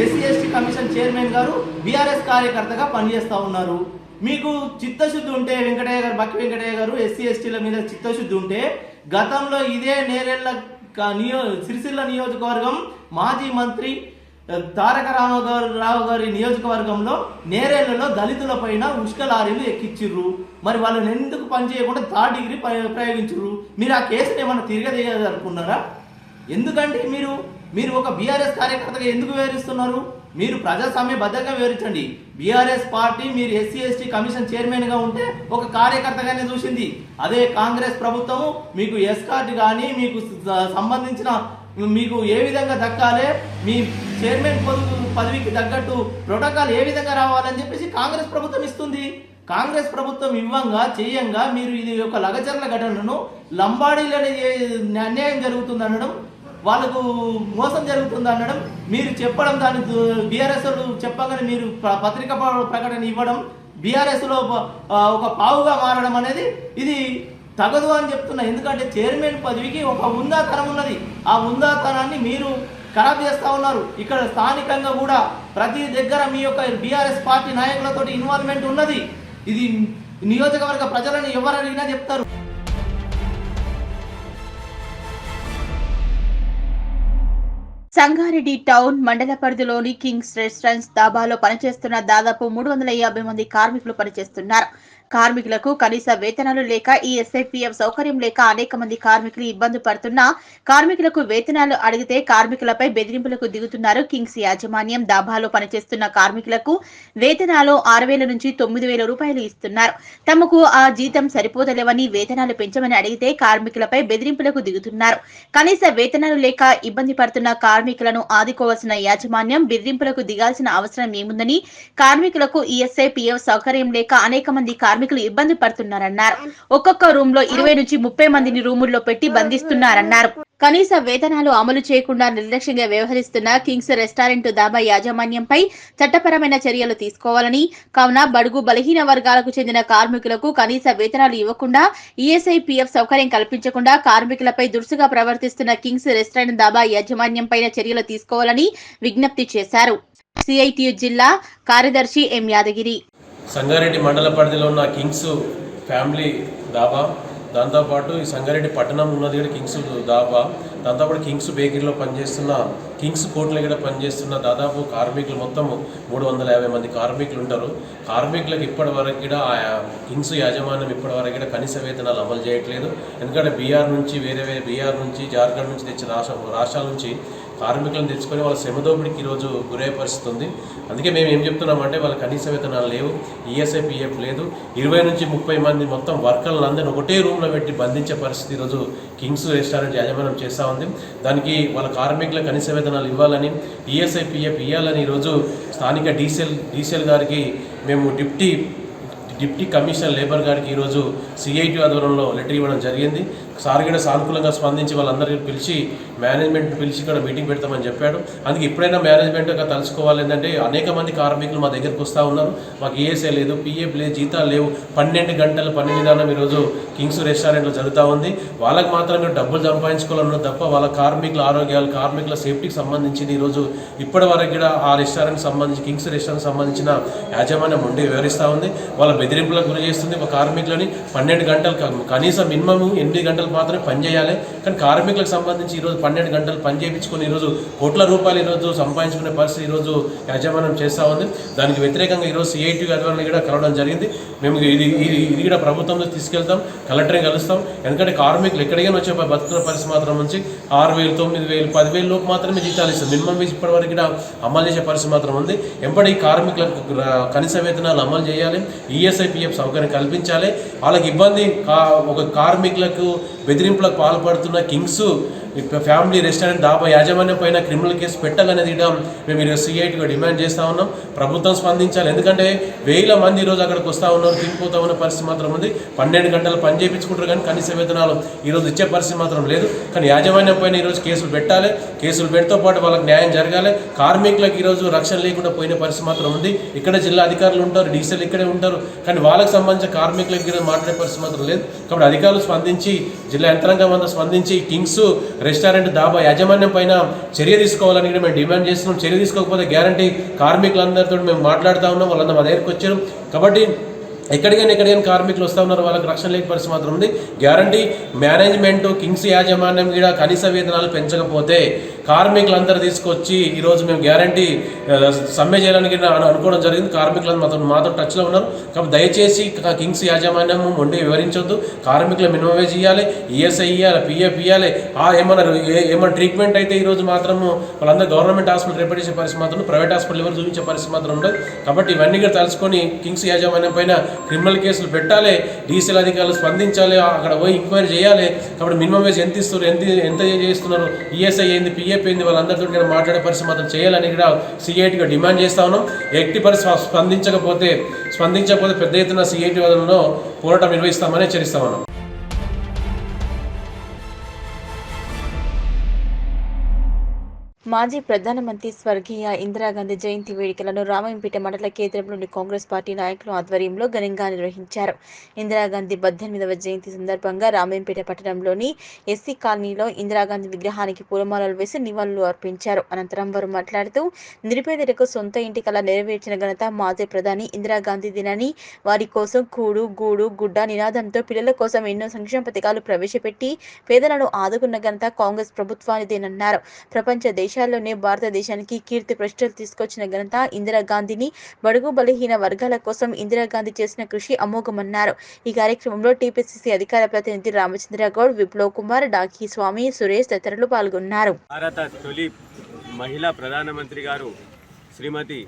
ఎస్టీ కమిషన్ చైర్మన్ గారు బీఆర్ఎస్ కార్యకర్తగా పనిచేస్తూ ఉన్నారు. మీకు చిత్తశుద్ధి ఉంటే వెంకటయ్య గారు, బక్కి వెంకటయ్య గారు ఎస్సీల మీద చిత్తశుద్ధి ఉంటే గతంలో ఇదే నేరేళ్ల సిరిసిల్ల నియోజకవర్గం మాజీ మంత్రి తారక రామారావు గారి నియోజకవర్గంలో నేరేళ్లలో దళితుల పైన ఉష్క లారీలు ఎక్కిచ్చిర్రు. మరి వాళ్ళని ఎందుకు పనిచేయకుండా థర్డ్ డిగ్రీ ప్రయోగించరు? మీరు ఆ కేసుని ఏమన్నా తిరగదేయాలనుకున్నారా? ఎందుకంటే మీరు ఒక బీఆర్ఎస్ కార్యకర్తగా ఎందుకు వివరిస్తున్నారు? మీరు ప్రజాస్వామ్యబద్ధంగా వివరించండి. బీఆర్ఎస్ పార్టీ మీరు ఎస్సీ కమిషన్ చైర్మన్ గా ఉంటే ఒక కార్యకర్తగానే చూసింది. అదే కాంగ్రెస్ ప్రభుత్వము మీకు ఎస్కార్ట్ కానీ మీకు సంబంధించిన మీకు ఏ విధంగా దక్కాలి, మీ చైర్మన్ పదవికి తగ్గట్టు ప్రోటోకాల్ ఏ విధంగా రావాలని చెప్పేసి కాంగ్రెస్ ప్రభుత్వం ఇస్తుంది. కాంగ్రెస్ ప్రభుత్వం చేయంగా మీరు ఇది ఒక లగచర్ల ఘటనను లంబాడీలని అన్యాయం జరుగుతుంది అనడం, వాళ్ళకు మోసం జరుగుతుంది అనడం, మీరు చెప్పడం, దాని బీఆర్ఎస్ చెప్పగానే మీరు పత్రికా ప్రకటన ఇవ్వడం, బీఆర్ఎస్లో ఒక పావుగా మారడం అనేది ఇది తగదు అని చెప్తున్నా. ఎందుకంటే చైర్మన్ పదవికి ఒక ఉందాతనం ఉన్నది. ఆ ఉందాతనాన్ని మీరు ఖరాబ్ చేస్తూ ఉన్నారు. ఇక్కడ స్థానికంగా కూడా ప్రతి దగ్గర మీ యొక్క బీఆర్ఎస్ పార్టీ నాయకులతో ఇన్వాల్వ్మెంట్ ఉన్నది. ఇది నియోజకవర్గ ప్రజలను ఎవరు అడిగినా చెప్తారు. సంగారెడ్డి టౌన్ మండల పరిధిలోని కింగ్స్ రెస్టారెంట్స్ దాబాలో పనిచేస్తున్న దాదాపు 350 మంది కార్మికులు పనిచేస్తున్నారు. కార్మికులకు కనీస వేతనాలు లేక ఈఎస్ఐపీఎఫ్ సౌకర్యం లేక అనేక మంది కార్మికులు ఇబ్బంది పడుతున్నా కార్మికులకు వేతనాలు అడిగితే కార్మికులపై బెదిరింపులకు దిగుతున్నారు కింగ్స్ యాజమాన్యం. దాబాలో పనిచేస్తున్న కార్మికులకు వేతనాలు 6,000 నుంచి 9,000 రూపాయలు ఇస్తున్నారు. తమకు ఆ జీతం సరిపోతలేవని వేతనాలు పెంచమని అడిగితే కార్మికులపై బెదిరింపులకు దిగుతున్నారు. కనీస వేతనాలు లేక ఇబ్బంది పడుతున్న కార్మికులను ఆదుకోవాల్సిన యాజమాన్యం బెదిరింపులకు దిగాల్సిన అవసరం ఏముందని, కార్మికులకు ఈఎస్ఐపీఎఫ్ సౌకర్యం లేక అనేక మంది కార్మికులు ఇబ్బంది పడుతున్నారన్నారు. ఒక్కొక్క రూమ్ లో 20 నుంచి 30 మందిని రూముల్లో పెట్టి బంధిస్తున్నారన్నారు. కనీస వేతనాలు అమలు చేయకుండా నిర్లక్ష్యంగా వ్యవహరిస్తున్న కింగ్స్ రెస్టారెంట్ దాబా యాజమాన్యంపై చట్టపరమైన చర్యలు తీసుకోవాలని, కావున బడుగు బలహీన వర్గాలకు చెందిన కార్మికులకు కనీస వేతనాలు ఇవ్వకుండా ఈఎస్ఐపీఎఫ్ సౌకర్యం కల్పించకుండా కార్మికులపై దురుసుగా ప్రవర్తిస్తున్న కింగ్స్ రెస్టారెంట్ దాబా యాజమాన్యంపై చర్యలు తీసుకోవాలని విజ్ఞప్తి చేశారు. సిఐటియు జిల్లా కార్యదర్శి ఎం యాదగిరి. సంగారెడ్డి మండల పరిధిలో ఉన్న కింగ్స్ ఫ్యామిలీ దాబా, దాంతోపాటు ఈ సంగారెడ్డి పట్టణం ఉన్నది కూడా కింగ్స్ దాబా, దాంతోపాటు కింగ్స్ బేకరీలో పనిచేస్తున్న, కింగ్స్ కోర్టులో కూడా పనిచేస్తున్న దాదాపు కార్మికులు మొత్తం 350 మంది కార్మికులు ఉంటారు. కార్మికులకు ఇప్పటి వరకు కూడా ఆ కింగ్స్ యాజమాన్యం ఇప్పటి వరకు కూడా కనీస వేతనాలు అమలు చేయట్లేదు. ఎందుకంటే బీహార్ నుంచి బీహార్ నుంచి జార్ఖండ్ నుంచి తెచ్చిన రాష్ట్రాల నుంచి కార్మికులను తెచ్చుకొని వాళ్ళ శ్రమదోపిడికి ఈరోజు గురయ్యే పరిస్థితి ఉంది. అందుకే మేము ఏం చెప్తున్నామంటే వాళ్ళ కనీస వేతనాలు లేవు, ఈఎస్ఐపీఎఫ్ లేదు. 20 నుంచి 30 మంది మొత్తం వర్కర్లందరినీ ఒకటే రూమ్లో పెట్టి బంధించే పరిస్థితి ఈరోజు కింగ్స్ రెస్టారెంట్ యాజమాన్యం చేస్తూ ఉంది. దానికి వాళ్ళ కార్మికుల కనీస వేతనాలు ఇవ్వాలని, ఈఎస్ఐపీఎఫ్ ఇవ్వాలని ఈరోజు స్థానిక డీసీఎల్ గారికి మేము డిప్టీ కమిషనర్ లేబర్ గారికి ఈరోజు సిఐటి ఆధ్వర్యంలో లెటర్ ఇవ్వడం జరిగింది. సార్ కూడా సానుకూలంగా స్పందించి వాళ్ళందరికీ పిలిచి మేనేజ్మెంట్ పిలిచి ఇక్కడ మీటింగ్ పెడతామని చెప్పాడు. అందుకే ఇప్పుడైనా మేనేజ్మెంట్ తలుచుకోవాలి. ఏంటంటే అనేక మంది కార్మికులు మా దగ్గరకు వస్తూ ఉన్నారు, మాకు ఈఎస్ఐ లేదు, పిఎఫ్ లేదు, జీతాలు లేవు. 12 గంటల పని విధానం ఈరోజు కింగ్స్ రెస్టారెంట్లో జరుగుతూ ఉంది. వాళ్ళకి మాత్రమే డబ్బులు సంపాదించుకోవాలన్నది తప్ప వాళ్ళ కార్మికుల ఆరోగ్యాలు, కార్మికుల సేఫ్టీకి సంబంధించింది ఈరోజు ఇప్పటి వరకు కూడా ఆ రెస్టారెంట్ సంబంధించి కింగ్స్ రెస్టారెంట్ సంబంధించిన యాజమాన్యం ఉండి వివరిస్తూ ఉంది. వాళ్ళ బెదిరింపులకు గురి చేస్తుంది. ఒక కార్మికులని 12 గంటలు కనీసం మినిమం 8 గంటలు మాత్రమే పనిచేయాలి. కానీ కార్మికులకు సంబంధించి ఈరోజు 12 గంటలు పని చేయించుకొని ఈరోజు కోట్ల రూపాయలు ఈరోజు సంపాదించుకునే పరిస్థితి ఈరోజు యాజమాన్యం చేస్తూ ఉంది. దానికి వ్యతిరేకంగా ఈరోజు సిఐటి ఆధ్వర్యంలో కూడా కలవడం జరిగింది. మేము ఇది కూడా ప్రభుత్వంలో తీసుకెళ్తాం, కలెక్టర్ని కలుస్తాం. ఎందుకంటే కార్మికులు ఎక్కడికైనా వచ్చే బతుకున్న పరిస్థితి మాత్రం నుంచి 6,000, 9,000, 10,000 లోపు మాత్రమే జీతాలు ఇస్తాం. మినిమం వేజ్ ఇప్పటివరకు కూడా అమలు చేసే పరిస్థితి మాత్రం ఉంది. ఎంబడి కార్మికులకు కనీస వేతనాలు అమలు చేయాలి, ఈఎస్ఐపీఎఫ్ సౌకర్యం కల్పించాలి. వాళ్ళకి ఇబ్బంది ఒక కార్మికులకు బెదిరింపులకు పాల్పడుతున్న కింగ్స్ ఫ్యామిలీ రెస్టారెంట్ దాబా యాజమాన్యం పైన క్రిమినల్ కేసు పెట్టాలనేది మేము ఈరోజు సిఐటిగా డిమాండ్ చేస్తూ ఉన్నాం. ప్రభుత్వం స్పందించాలి. ఎందుకంటే 1000 మంది ఈరోజు అక్కడికి వస్తూ ఉన్నారు, తినిపోతూ ఉన్న పరిస్థితి మాత్రం ఉంది. 12 గంటలు పని చేయించుకుంటారు కానీ కనీస వేతనాలు ఈరోజు ఇచ్చే పరిస్థితి మాత్రం లేదు. కానీ యాజమాన్యం పైన ఈరోజు కేసులు పెట్టాలి, కేసులు పెడితో పాటు వాళ్ళకి న్యాయం జరగాలి. కార్మికులకు ఈరోజు రక్షణ లేకుండా పోయిన పరిస్థితి మాత్రం ఉంది. ఇక్కడ జిల్లా అధికారులు ఉంటారు, డీసీలు ఇక్కడే ఉంటారు, కానీ వాళ్ళకి సంబంధించిన కార్మికులకు ఈరోజు మాట్లాడే పరిస్థితి మాత్రం లేదు. కాబట్టి అధికారులు స్పందించి, జిల్లా యంత్రాంగం అంతా స్పందించి కింగ్స్ రెస్టారెంట్ దాబా యాజమాన్యం పైన చర్య తీసుకోవాలని మేము డిమాండ్ చేస్తున్నాం. చర్య తీసుకోకపోతే గ్యారంటీ కార్మికులందరితో మేము మాట్లాడుతూ ఉన్నాం. వాళ్ళందరూ మా దగ్గరికి వచ్చారు. కాబట్టి ఎక్కడికైనా కార్మికులు వస్తూ ఉన్నారు, వాళ్ళకి రక్షణ లేని పరిస్థితి మాత్రం ఉంది. గ్యారంటీ మేనేజ్మెంట్ కింగ్స్ యాజమాన్యం కూడా కనీస వేతనాలు పెంచకపోతే కార్మికులందరూ తీసుకొచ్చి ఈరోజు మేము గ్యారంటీ సమ్మె చేయడానికి అనుకోవడం జరిగింది. కార్మికులందరూ మాతో టచ్లో ఉన్నారు. కాబట్టి దయచేసి కింగ్స్ యాజమాన్యం ఉండి వివరించొద్దు. కార్మికుల మినిమం వేజ్ ఇవ్వాలి, ఈఎస్ఐ ఇవ్వాలి, పిఎఫ్ ఇవ్వాలి. ఏమన్నా ట్రీట్మెంట్ అయితే ఈరోజు మాత్రము వాళ్ళందరూ గవర్నమెంట్ హాస్పిటల్ రిపేర్ చేసే పరిస్థితి మాత్రం, ప్రైవేట్ హాస్పిటల్ ఎవరు చూపించే పరిస్థితి మాత్రం ఉండదు. కాబట్టి ఇవన్నీ కూడా తలుచుకొని కింగ్స్ యాజమాన్యం పైన క్రిమినల్ కేసులు పెట్టాలి, డీసీఎల్ అధికారులు స్పందించాలి, అక్కడ పోయి ఎంక్వైరీ చేయాలి. కాబట్టి మినిమం వేజ్ ఎంత ఇస్తారు, ఎంత చేస్తున్నారు, ఈఎస్ఐ ఏంది, పిఎఫ్ ఏంది, వాళ్ళందరితో కూడా మాట్లాడే పరిస్థితి మాత్రం చేయాలని కూడా సిఐటిగా డిమాండ్ చేస్తా ఉన్నాం. ఎట్టి పరిస్థితి స్పందించకపోతే పెద్ద ఎత్తున సిఐటి వాదనలో పోరాటం నిర్వహిస్తామని హెచ్చరిస్తా ఉన్నాం. మాజీ ప్రధానమంత్రి స్వర్గీయ ఇందిరాగాంధీ జయంతి వేడుకలను రామాయంపేట మండల కేంద్రంలోని కాంగ్రెస్ పార్టీ నాయకుల ఆధ్వర్యంలో ఘనంగా నిర్వహించారు. ఇందిరాగాంధీ 18వ జయంతి సందర్భంగా రామాయంపేట పట్టణంలోని ఎస్సీ కాలనీలో ఇందిరాగాంధీ విగ్రహానికి పూలమాలలు వేసి నివాళులు అర్పించారు. అనంతరం వారు మాట్లాడుతూ, నిరుపేదలకు సొంత ఇంటి కల నెరవేర్చిన ఘనత మాజీ ప్రధాని ఇందిరాగాంధీదేనని, వారి కోసం కూడు, గూడు, గుడ్డ నినాదంతో పిల్లల కోసం ఎన్నో సంక్షేమ పథకాలు ప్రవేశపెట్టి పేదలను ఆదుకున్న ఘనత కాంగ్రెస్ ప్రభుత్వానిదేనన్నారు. ప్రపంచ దేశాల్లోనే భారతదేశానికి కీర్తి ప్రతిష్టలు తీసుకొచ్చిన ఘనత ఇందిరాగాంధీని. బడుగు బలహీన వర్గాల కోసం ఇందిరాగాంధీ చేసిన కృషి అమోఘమన్నారు. ఈ కార్యక్రమంలో టీపీసీసీ అధికార ప్రతినిధి రామచంద్ర గౌడ్, విప్లవ్ కుమార్, డాకి స్వామి, సురేష్ తదితరులు పాల్గొన్నారు. భారత తొలి మహిళా ప్రధానమంత్రి గారు శ్రీమతి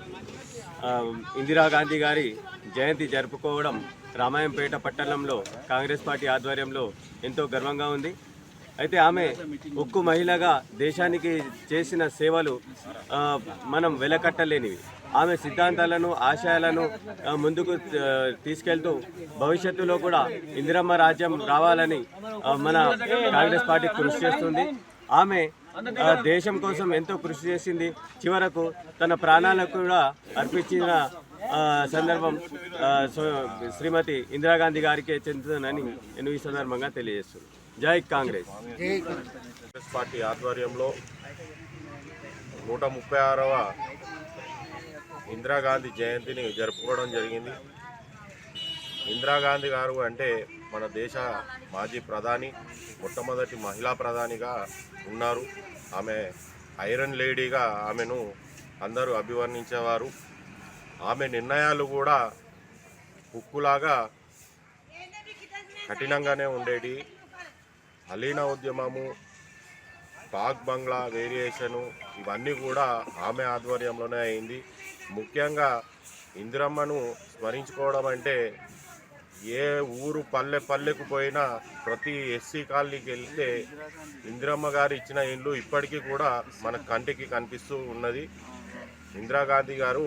ఇందిరాగాంధీ గారి జయంతి జరుపుకోవడం రామాయంపేట పట్టణంలో కాంగ్రెస్ పార్టీ ఆధ్వర్యంలో ఎంతో గర్వంగా ఉంది. అయితే ఆమె ఉక్కు మహిళగా దేశానికి చేసిన సేవలు మనం వెలకట్టలేనివి. ఆమె సిద్ధాంతాలను, ఆశయాలను ముందుకు తీసుకెళ్తూ భవిష్యత్తులో కూడా ఇందిరమ్మ రాజ్యం రావాలని మన కాంగ్రెస్ పార్టీ కృషి చేస్తుంది. ఆమె దేశం కోసం ఎంతో కృషి చేసింది. చివరకు తన ప్రాణాలకు కూడా అర్పించిన సందర్భం శ్రీమతి ఇందిరాగాంధీ గారికి చెందుతుందని నేను ఈ సందర్భంగా తెలియజేస్తున్నాను. జై కాంగ్రెస్. కాంగ్రెస్ పార్టీ ఆధ్వర్యంలో 136వ ఇందిరాగాంధీ జయంతిని జరుపుకోవడం జరిగింది. ఇందిరాగాంధీ గారు అంటే మన దేశ మాజీ ప్రధాని, మొట్టమొదటి మహిళా ప్రధానిగా ఉన్నారు. ఆమె ఐరన్ లేడీగా ఆమెను అందరూ అభివర్ణించేవారు. ఆమె నిర్ణయాలు కూడా ఉక్కులాగా కఠినంగానే ఉండేటి. అలీనా ఉద్యమము, పాక్ బంగ్లా వేరియేషను ఇవన్నీ కూడా ఆమె ఆధ్వర్యంలోనే అయింది. ముఖ్యంగా ఇందిరమ్మను స్మరించుకోవడం అంటే ఏ ఊరు పల్లెకు పోయినా ప్రతి ఎస్సీ కాలనీకి వెళ్తే ఇందిరమ్మ గారు ఇచ్చిన ఇల్లు ఇప్పటికీ కూడా మన కంటికి కనిపిస్తూ ఉన్నది. ఇందిరాగాంధీ గారు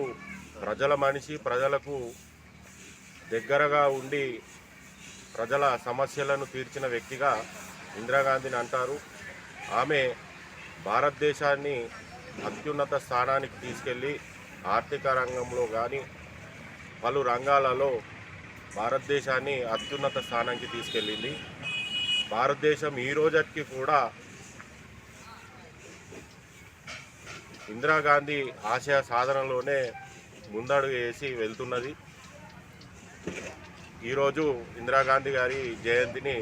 ప్రజల మనిషి, ప్రజలకు దగ్గరగా ఉండి ప్రజల సమస్యలను తీర్చిన వ్యక్తిగా ఇందిరాగాంధీని అంటారు. ఆమె భారతదేశాన్ని అత్యున్నత స్థానానికి తీసుకెళ్ళి ఆర్థిక రంగంలో కానీ పలు రంగాలలో భారతదేశాన్ని అత్యున్నత స్థానానికి తీసుకెళ్ళింది. భారతదేశం ఈ రోజుకి కూడా ఇందిరాగాంధీ ఆశయ సాధనలోనే ముందడుగు వేసి వెళ్తున్నది. ఈరోజు ఇందిరాగాంధీ గారి జయంతిని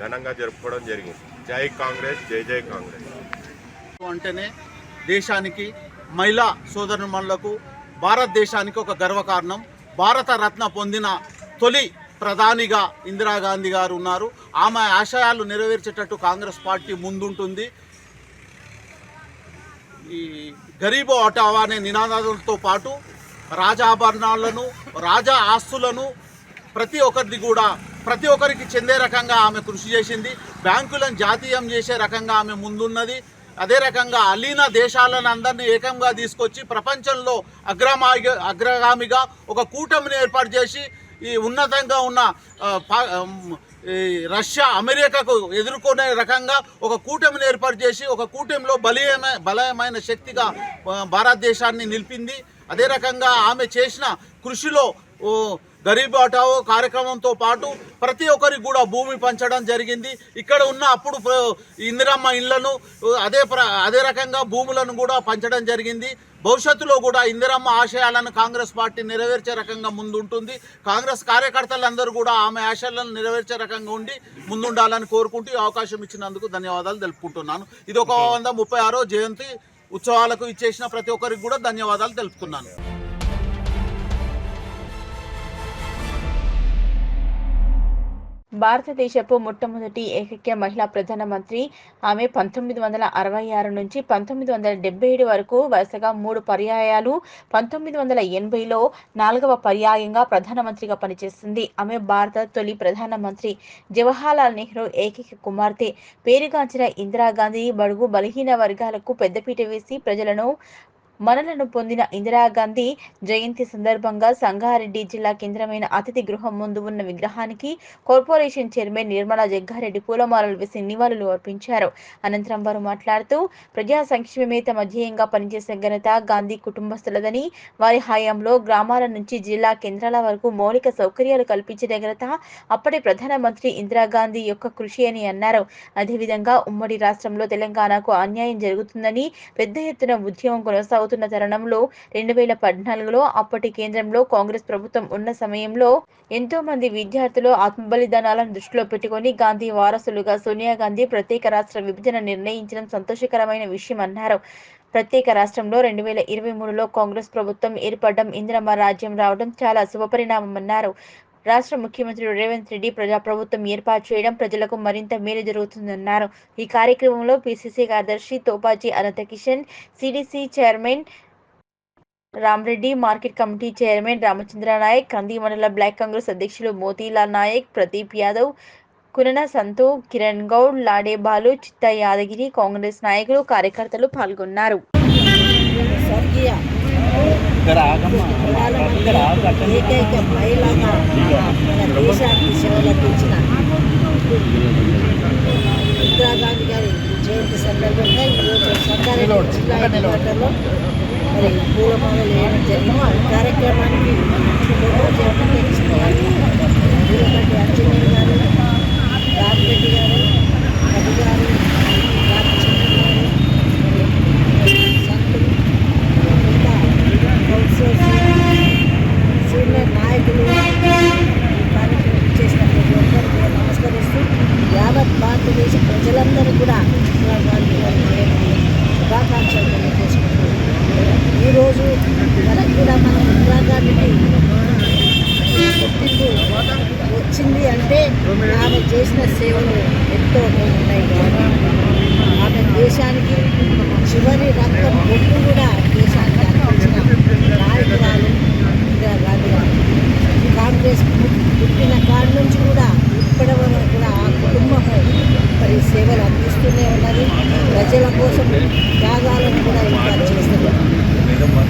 ఘనంగా జరుపుకోవడం జరిగింది. జై కాంగ్రెస్, జై జై కాంగ్రెస్. అంటేనే దేశానికి, మహిళా సోదరుమణులకు, భారతదేశానికి ఒక గర్వకారణం. భారత రత్న పొందిన తొలి ప్రధానిగా ఇందిరాగాంధీ గారు ఉన్నారు. ఆమె ఆశయాలు నెరవేర్చేటట్టు కాంగ్రెస్ పార్టీ ముందుంటుంది. ఈ గరీబో హటావో అనే నినాదాలతో పాటు రాజాభరణాలను, రాజా ఆస్తులను ప్రతి ఒక్కరికి చెందే రకంగా ఆమె కృషి చేసింది. బ్యాంకులను జాతీయం చేసే రకంగా ఆమె ముందున్నది. అదే రకంగా అలీన దేశాలను అందరినీ ఏకంగా తీసుకొచ్చి ప్రపంచంలో అగ్రగామిగా ఒక కూటమిని ఏర్పాటు చేసి ఈ ఉన్నతంగా ఉన్న రష్యా, అమెరికాకు ఎదుర్కొనే రకంగా ఒక కూటమిని ఏర్పాటు చేసి ఒక కూటమిలో బలమైన శక్తిగా భారతదేశాన్ని నిలిపింది. అదే రకంగా ఆమె చేసిన కృషిలో గరీబ్ హటావో కార్యక్రమంతో పాటు ప్రతి ఒక్కరికి కూడా భూమి పంచడం జరిగింది. ఇక్కడ ఉన్న అప్పుడు ఇందిరమ్మ ఇళ్లను అదే రకంగా భూములను కూడా పంచడం జరిగింది. భవిష్యత్తులో కూడా ఇందిరమ్మ ఆశయాలను కాంగ్రెస్ పార్టీ నెరవేర్చే రకంగా ముందుంటుంది. కాంగ్రెస్ కార్యకర్తలందరూ కూడా ఆమె ఆశయాలను నెరవేర్చే రకంగా ఉండి ముందుండాలని కోరుకుంటూ అవకాశం ఇచ్చినందుకు ధన్యవాదాలు తెలుపుకుంటున్నాను. ఇది 136వ జయంతి ఉత్సవాలకు ఇచ్చేసిన ప్రతి ఒక్కరికి కూడా ధన్యవాదాలు తెలుపుతున్నాను. భారతదేశపు మొట్టమొదటి ఏకైక మహిళా ప్రధానమంత్రి ఆమె 1966 నుంచి 1977 వరకు వరుసగా 3 పర్యాయాలు 1980లో 4వ పర్యాయంగా ప్రధానమంత్రిగా పనిచేసింది. ఆమె భారత తొలి ప్రధానమంత్రి జవహర్లాల్ నెహ్రూ ఏకైక కుమార్తె. పేరుగాంచిన ఇందిరాగాంధీ బడుగు బలహీన వర్గాలకు పెద్దపీట వేసి మరణను పొందిన ఇందిరాగాంధీ జయంతి సందర్భంగా సంగారెడ్డి జిల్లా కేంద్రమైన అతిథి గృహం ముందు ఉన్న విగ్రహానికి కార్పొరేషన్ చైర్మన్ నిర్మలా జగ్గారెడ్డి పూలమాలలు వేసి నివాళులు అర్పించారు. అనంతరం వారు మాట్లాడుతూ ప్రజా సంక్షేమమే తమ ధ్యేయంగా పనిచేసే ఘనత గాంధీ కుటుంబస్తులదని, వారి హయాంలో గ్రామాల నుంచి జిల్లా కేంద్రాల వరకు మౌలిక సౌకర్యాలు కల్పించిన ఘనత అప్పటి ప్రధానమంత్రి ఇందిరాగాంధీ యొక్క కృషి అని అన్నారు. అదేవిధంగా ఉమ్మడి రాష్ట్రంలో తెలంగాణకు అన్యాయం జరుగుతుందని పెద్ద ఎత్తున ఉద్యమం కొనసాగుతున్న తరుణంలో 2014లో అప్పటి కేంద్రంలో కాంగ్రెస్ ప్రభుత్వం ఉన్న సమయంలో ఎంతో మంది విద్యార్థులు ఆత్మబలిదానాలను దృష్టిలో పెట్టుకుని గాంధీ వారసులుగా సోనియా గాంధీ ప్రత్యేక రాష్ట్ర విభజన నిర్ణయించడం సంతోషకరమైన విషయం అన్నారు. ప్రత్యేక రాష్ట్రంలో 2023లో కాంగ్రెస్ ప్రభుత్వం ఏర్పడడం, ఇందిరమ్మ రాజ్యం రావడం చాలా శుభపరిణామమన్నారు. రాష్ట్ర ముఖ్యమంత్రి రేవంత్ రెడ్డి ప్రజాప్రభుత్వం ఏర్పాటు చేయడం ప్రజలకు మరింత మేలు జరుగుతుందన్నారు. ఈ కార్యక్రమంలో పిసిసి కార్యదర్శి Topaji Ananthakishan, CDC chairman Ramareddy, market committee chairman Ramachandra Nayak, Kandi మండల బ్లాక్ కాంగ్రెస్ అధ్యక్షులు మోతీలాల్ నాయక్, ప్రదీప్ యాదవ్, కునన సంతు, కిరణ్ గౌడ్, లాడే బాలు, చిత్త యాదగిరి, కాంగ్రెస్ నాయకులు, కార్యకర్తలు పాల్గొన్నారు. ఏకైక మహిళగా మన దేశానికి సేవలందించిన ఇందిరాగాంధీ గారి జయంతి సందర్భంగా ఈరోజు సంగారెడ్డి జిల్లా హెడ్క్వార్టర్లో మరి పూలమాలలు వేయడం జరిగింది. ఈ కార్యక్రమానికి వీరగడ్డి అంజనేయ గారు, రామిరెడ్డి గారు, రవి గారు, రామచంద్ర గారు, సంతులు, మిగతా కౌన్సిలర్స్, సీనియర్ నాయకులు కార్యక్రమం చేసిన ప్రతి ఒక్కరికి నమస్కరిస్తూ యావత్ భారతదేశ ప్రజలందరూ కూడా ఇందిరాగాంధీ గారి జయంతి శుభాకాంక్షలు తెలియజేసుకుంటూ ఈరోజు మనకు కూడా మనం ఇందిరాగాంధీకి గుర్తింపు వచ్చింది అంటే ఆమె చేసిన సేవలు ఎంతో ఉన్నాయి. ఆమె దేశానికి చివరి రక్తం బొట్టు కూడా దేశానికి అందించిన నాయకురాలు ఇందిరాగాంధీ గారు. కాంగ్రెస్ పుట్టిన కాడి నుంచి కూడా ఇప్పటి వరకు కూడా ఆ కుటుంబం మరి సేవలు అందిస్తూనే ఉన్నది. ప్రజల కోసం త్యాగాలను కూడా ఇంకా చేస్తుంది.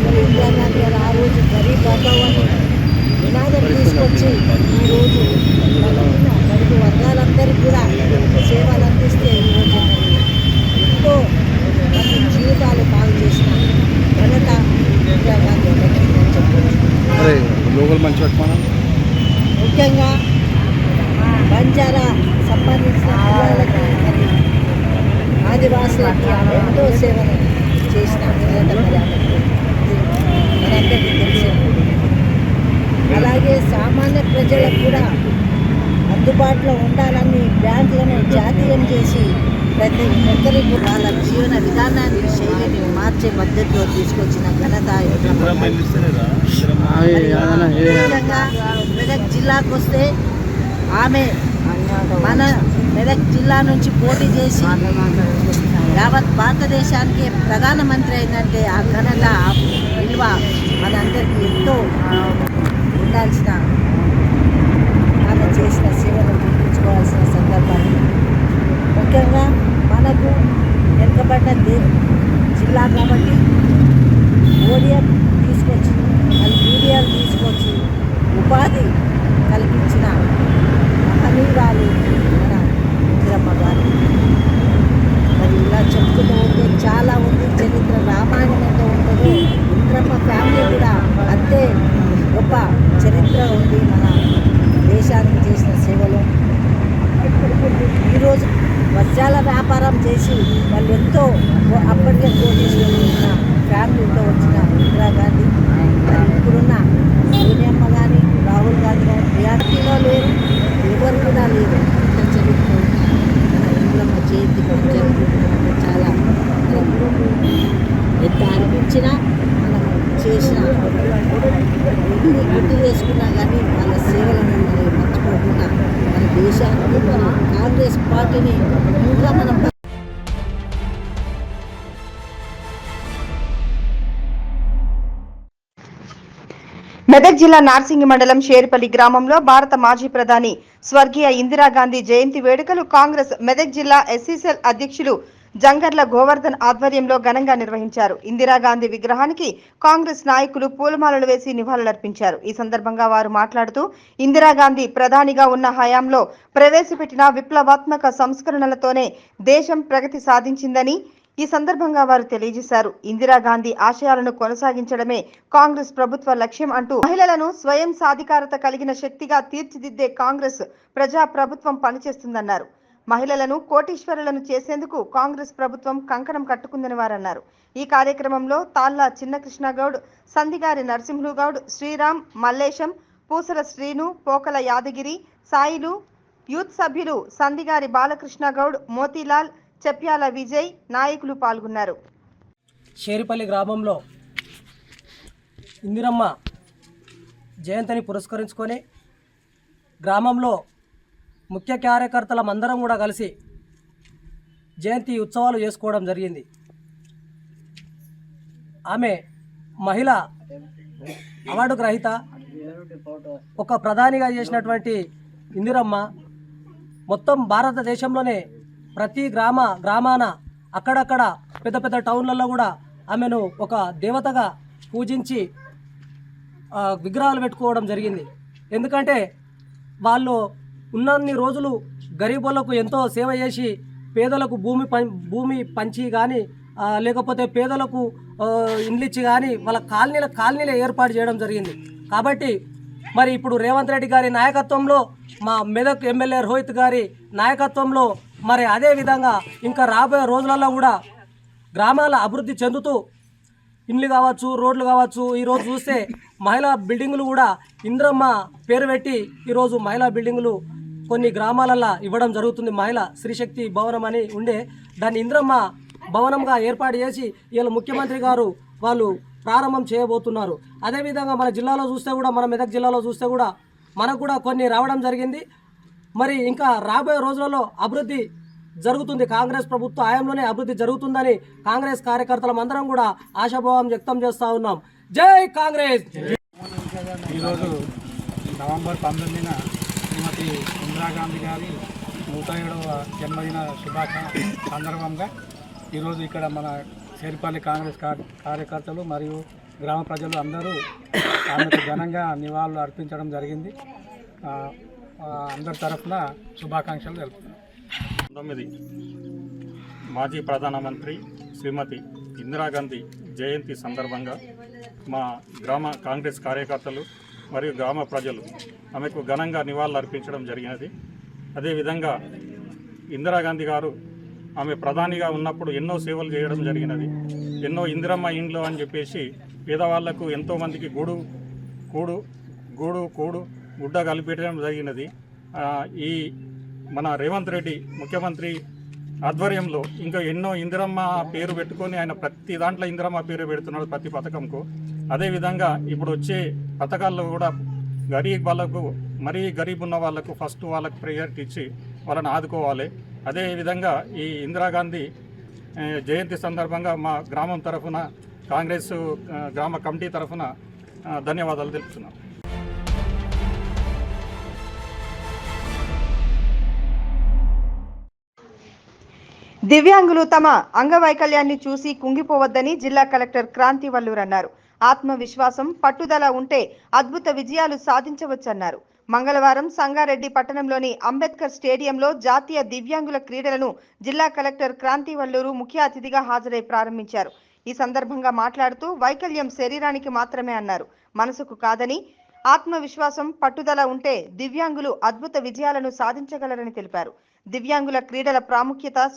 మరి ఇందిరాగాంధీ గారు ఆ రోజు గరీబ్ బచావో అని నినాదం తీసుకొచ్చి ఈరోజు బడుగు వర్గాలందరికీ కూడా సేవలు అందిస్తే ఈరోజు ఎంతో మంది జీవితాలు బాగు చేసిన ఘనత ఇందిరాగాంధీ దక్కిందని చెప్పవచ్చు. ముఖ్యంగా బంజారా సంబంధించిన పిల్లలకి మరి ఆదివాసులకి ఎంతో సేవలు చేసిన ఘనత మనందరికీ తెలిసింది. అలాగే సామాన్య ప్రజలకు కూడా అందుబాటులో ఉండాలని బ్యాంకులను జాతీయం చేసి ప్రతి ఒక్కరికి వాళ్ళ జీవన విధానాన్ని, శైలిని మార్చే పద్ధతిలో తీసుకొచ్చిన ఘనత. ముఖ్యంగా మెదక్ జిల్లాకు వస్తే ఆమె మన మెదక్ జిల్లా నుంచి పోటీ చేసి యావత్ భారతదేశానికి ప్రధానమంత్రి అయిందంటే ఆ ఘనత, విలువ మనందరికీ ఎంతో ఉండాల్సిన, ఆమె చేసిన సేవలు గుర్తించుకోవాల్సిన సందర్భాలు. ముఖ్యంగా మనకు వెనుకబడ్డ జిల్లా కాబట్టి ఓడిఎం తీసుకొచ్చి మళ్ళీ యూడిఎల్ తీసుకొచ్చి ఉపాధి కల్పించిన మహనీయురాలు మన ఇందిరమ్మ గారు. మరి ఇలా చెప్తూ ఉంటే చాలా ఉంది చరిత్ర, రామాయణం ఎంత ఉంటుందో ఇందిరమ్మ ఫ్యామిలీ కూడా అంతే గొప్ప చరిత్ర ఉంది. మన దేశానికి చేసిన సేవలు ఈరోజు వజ్రాల వ్యాపారం చేసి వాళ్ళు ఎంతో అప్పటికే కోటీశ్వరులు ఉన్న ఫ్యామిలీతో వచ్చిన ఇందిరాగాంధీ మరి ఇప్పుడున్న సోనియమ్మ కానీ, రాహుల్ గాంధీ కానీ రియాలిటీలో లేరు, ఎవరు కూడా లేరు. ఇంత చరిత్ర మన ఇందిరమ్మ జయంతి జరుపుకుంటున్నాము. చాలా ఎంత అనిపించినా మనం చేసిన ఎన్ని గుర్తు చేసుకున్నా కానీ వాళ్ళ సేవలను మనం మర్చిపోకుండా మన దేశానికి, మన కాంగ్రెస్ పార్టీని ఇంకా మనం మెదక్ జిల్లా నార్సింగి మండలం షేర్పల్లి గ్రామంలో భారత మాజీ ప్రధాని స్వర్గీయ ఇందిరాగాంధీ జయంతి వేడుకలు కాంగ్రెస్ మెదక్ జిల్లా ఎస్సీసెల్ అధ్యక్షులు జంగర్ల గోవర్ధన్ ఆధ్వర్యంలో ఘనంగా నిర్వహించారు. ఇందిరాగాంధీ విగ్రహానికి కాంగ్రెస్ నాయకులు పూలమాలలు వేసి నివాళులర్పించారు. ఈ సందర్భంగా వారు మాట్లాడుతూ ఇందిరాగాంధీ ప్రధానిగా ఉన్న హయాంలో ప్రవేశపెట్టిన విప్లవాత్మక సంస్కరణలతోనే దేశం ప్రగతి సాధించిందని ఈ సందర్భంగా వారు తెలియజేశారు. ఇందిరాగాంధీ ఆశయాలను కొనసాగించడమే కాంగ్రెస్ ప్రభుత్వ లక్ష్యం అంటూ మహిళలను స్వయం సాధికారత కలిగిన శక్తిగా తీర్చిదిద్దే కాంగ్రెస్ ప్రజా ప్రభుత్వం పనిచేస్తుందన్నారు. మహిళలను కోటీశ్వరులను చేసేందుకు కాంగ్రెస్ ప్రభుత్వం కంకణం కట్టుకుందని వారన్నారు. ఈ కార్యక్రమంలో తాళ్ల చిన్నకృష్ణగౌడ్, సందిగారి నరసింహుగౌడ్, శ్రీరామ్, మల్లేశం, పూసల శ్రీను, పోకల యాదగిరి, సాయిలు, యూత్ సభ్యులు సందిగారి బాలకృష్ణగౌడ్, మోతీలాల్, చెప్ప్యాల విజయ్ నాయకులు పాల్గొన్నారు. షేరిపల్లి గ్రామంలో ఇందిరమ్మ జయంతిని పురస్కరించుకొని గ్రామంలో ముఖ్య కార్యకర్తలమందరం కూడా కలిసి జయంతి ఉత్సవాలు చేసుకోవడం జరిగింది. ఆమె మహిళ అవార్డు గ్రహీత, ఒక ప్రధానిగా చేసినటువంటి ఇందిరమ్మ మొత్తం భారతదేశంలోనే ప్రతి గ్రామాన అక్కడక్కడ పెద్ద పెద్ద టౌన్లలో కూడా ఆమెను ఒక దేవతగా పూజించి విగ్రహాలు పెట్టుకోవడం జరిగింది. ఎందుకంటే వాళ్ళు ఉన్నన్ని రోజులు గరీబులకు ఎంతో సేవ చేసి పేదలకు భూమి పంచి కానీ లేకపోతే పేదలకు ఇండ్లు ఇచ్చి కానీ వాళ్ళ కాలనీల ఏర్పాటు చేయడం జరిగింది. కాబట్టి మరి ఇప్పుడు రేవంత్ రెడ్డి గారి నాయకత్వంలో, మా మెదక్ ఎమ్మెల్యే రోహిత్ గారి నాయకత్వంలో మరి అదే విధంగా ఇంకా రాబోయే రోజులలో కూడా గ్రామాల అభివృద్ధి చెందుతూ ఇండ్లు కావచ్చు, రోడ్లు కావచ్చు, ఈరోజు చూస్తే మహిళా బిల్డింగులు కూడా ఇంద్రమ్మ పేరు పెట్టి ఈరోజు మహిళా బిల్డింగులు కొన్ని గ్రామాలలో ఇవ్వడం జరుగుతుంది. మహిళా శ్రీశక్తి భవనం అని ఉండే దాన్ని ఇంద్రమ్మ భవనంగా ఏర్పాటు చేసి ఇలా ముఖ్యమంత్రి గారు వాళ్ళు ప్రారంభం చేయబోతున్నారు. అదేవిధంగా మన జిల్లాలో చూస్తే కూడా, మన మెదక్ జిల్లాలో చూస్తే కూడా మనకు కూడా కొన్ని రావడం జరిగింది. మరి ఇంకా రాబోయే రోజులలో అభివృద్ధి జరుగుతుంది. కాంగ్రెస్ ప్రభుత్వ హయాంలోనే అభివృద్ధి జరుగుతుందని కాంగ్రెస్ కార్యకర్తలందరం కూడా ఆశాభావం వ్యక్తం చేస్తూ ఉన్నాం. జై కాంగ్రెస్. ఈరోజు నవంబర్ 19న శ్రీమతి ఇందిరాగాంధీ గారి 107వ జన్మదిన శుభాకాంక్ష సందర్భంగా ఈరోజు ఇక్కడ మన షేరిపల్లి కాంగ్రెస్ కార్యకర్తలు మరియు గ్రామ ప్రజలు అందరూ ఆమెకు ఘనంగా నివాళులు అర్పించడం జరిగింది. అందరి తరఫున శుభాకాంక్షలు తెలుపుతున్నాం. 9 మాజీ ప్రధానమంత్రి శ్రీమతి ఇందిరాగాంధీ జయంతి సందర్భంగా మా గ్రామ కాంగ్రెస్ కార్యకర్తలు మరియు గ్రామ ప్రజలు ఆమెకు ఘనంగా నివాళులు అర్పించడం జరిగినది. అదేవిధంగా ఇందిరాగాంధీ గారు ఆమె ప్రధానిగా ఉన్నప్పుడు ఎన్నో సేవలు చేయడం జరిగినది. ఎన్నో ఇందిరమ్మ ఇండ్లు అని చెప్పేసి పేదవాళ్లకు ఎంతోమందికి గుడ్డ కలిపెట్టడం జరిగినది. ఈ మన రేవంత్ రెడ్డి ముఖ్యమంత్రి ఆధ్వర్యంలో ఇంకా ఎన్నో ఇందిరమ్మ పేరు పెట్టుకొని ఆయన ప్రతి దాంట్లో ఇందిరమ్మ పేరు పెడుతున్నాడు ప్రతి పథకంకు. అదేవిధంగా ఇప్పుడు వచ్చే పథకాల్లో కూడా మరీ గరీబ్ ఉన్న వాళ్ళకు ఫస్ట్ వాళ్ళకు ప్రయారిటీ ఇచ్చి వాళ్ళని ఆదుకోవాలి. అదేవిధంగా ఈ ఇందిరాగాంధీ జయంతి సందర్భంగా మా గ్రామం తరఫున కాంగ్రెస్ గ్రామ కమిటీ తరఫున ధన్యవాదాలు తెలుపుతున్నాం. దివ్యాంగులు తమ అంగవైకల్యాన్ని చూసి కుంగిపోవద్దని జిల్లా కలెక్టర్ క్రాంతి వల్లూర్ అన్నారు. ఆత్మవిశ్వాసం, పట్టుదల ఉంటే అద్భుత విజయాలు సాధించవచ్చన్నారు. మంగళవారం సంగారెడ్డి పట్టణంలోని అంబేద్కర్ స్టేడియంలో జాతీయ దివ్యాంగుల క్రీడలను జిల్లా కలెక్టర్ క్రాంతి వల్లూరు ముఖ్య అతిథిగా హాజరై ప్రారంభించారు. ఈ సందర్భంగా మాట్లాడుతూ వైకల్యం శరీరానికి మాత్రమే అన్నారు, మనసుకు కాదని, ఆత్మవిశ్వాసం, పట్టుదల ఉంటే దివ్యాంగులు అద్భుత విజయాలను సాధించగలరని తెలిపారు. దివ్యాంగుల క్రీడల ప్రాముఖ్యత,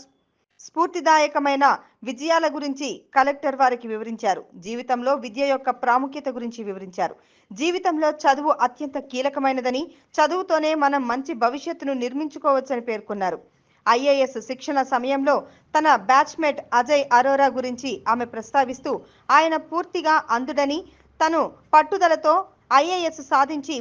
స్ఫూర్తిదాయకమైన విజయాల గురించి కలెక్టర్ వారికి వివరించారు. జీవితంలో విద్య యొక్క ప్రాముఖ్యత గురించి వివరించారు. జీవితంలో చదువు అత్యంత కీలకమైనదని, చదువుతోనే మనం మంచి భవిష్యత్తును నిర్మించుకోవచ్చని పేర్కొన్నారు. ఐఏఎస్ శిక్షణ సమయంలో తన బ్యాచ్మేట్ అజయ్ అరోరా గురించి ఆమె ప్రస్తావిస్తూ ఆయన పూర్తిగా అంధుడని, తను పట్టుదలతో ఐఏఎస్ సాధించి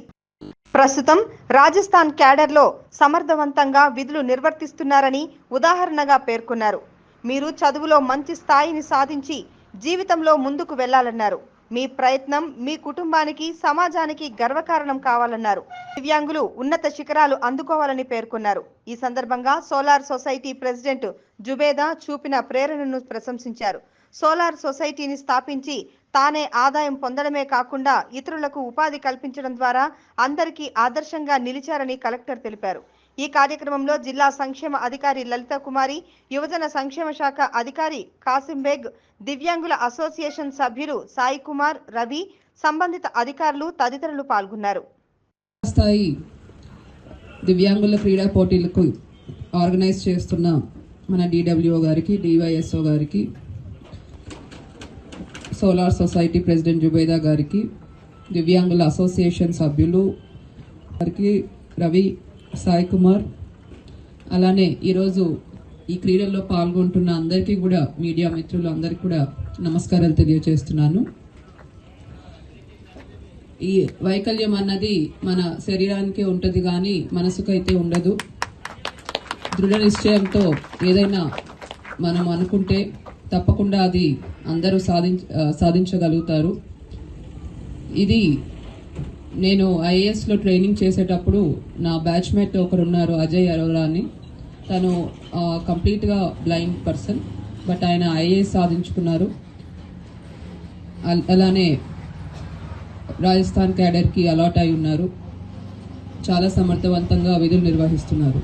ప్రస్తుతం రాజస్థాన్ క్యాడర్లో సమర్థవంతంగా విధులు నిర్వర్తిస్తున్నారని ఉదాహరణగా పేర్కొన్నారు. మీరు చదువులో మంచి స్థాయిని సాధించి జీవితంలో ముందుకు వెళ్లాలన్నారు. మీ ప్రయత్నం మీ కుటుంబానికి, సమాజానికి గర్వకారణం కావాలన్నారు. దివ్యాంగులు ఉన్నత శిఖరాలు అందుకోవాలని పేర్కొన్నారు. ఈ సందర్భంగా సోలార్ సొసైటీ ప్రెసిడెంట్ జుబేదా చూపిన ప్రేరణను ప్రశంసించారు. సోలార్ సొసైటీని స్థాపించి తానే ఆదాయం పొందడమే కాకుండా ఇతరులకు ఉపాధి కల్పించడం ద్వారా అందరికీ ఆదర్శంగా నిలిచారని కలెక్టర్ తెలిపారు. ఈ కార్యక్రమంలో జిల్లా సంక్షేమ అధికారి లలిత కుమారి, యువజన సంక్షేమ శాఖ అధికారి కాసింబేగ్, దివ్యాంగుల అసోసియేషన్ సభ్యులు సాయి కుమార్, రవి, సంబంధిత అధికారులు తదితరులు పాల్గొన్నారు. స్థాయి దివ్యాంగుల క్రీడా పోటీలకు ఆర్గనైజ్ చేస్తున్న మన DWO గారికి, DYSO గారికి, సోలార్ సొసైటీ ప్రెసిడెంట్ జుబేదా గారికి, దివ్యాంగుల అసోసియేషన్ సభ్యులు గారికి, రవి, సాయి కుమార్, అలానే ఈరోజు ఈ క్రీడల్లో పాల్గొంటున్న అందరికీ కూడా, మీడియా మిత్రులు అందరికీ కూడా నమస్కారాలు తెలియజేస్తున్నాను. ఈ వైకల్యం అన్నది మన శరీరానికే ఉంటుంది కానీ మనసుకైతే ఉండదు. దృఢ నిశ్చయంతో ఏదైనా మనం అనుకుంటే తప్పకుండా అది అందరూ సాధించగలుగుతారు. ఇది నేను IASలో ట్రైనింగ్ చేసేటప్పుడు నా బ్యాచ్మేట్ ఒకరున్నారు, అజయ్ అరోరా అని. తను కంప్లీట్గా బ్లైండ్ పర్సన్, బట్ ఆయన IAS సాధించుకున్నారు. అలానే రాజస్థాన్ క్యాడర్కి అలాట్ అయి ఉన్నారు. చాలా సమర్థవంతంగా విధులు నిర్వహిస్తున్నారు.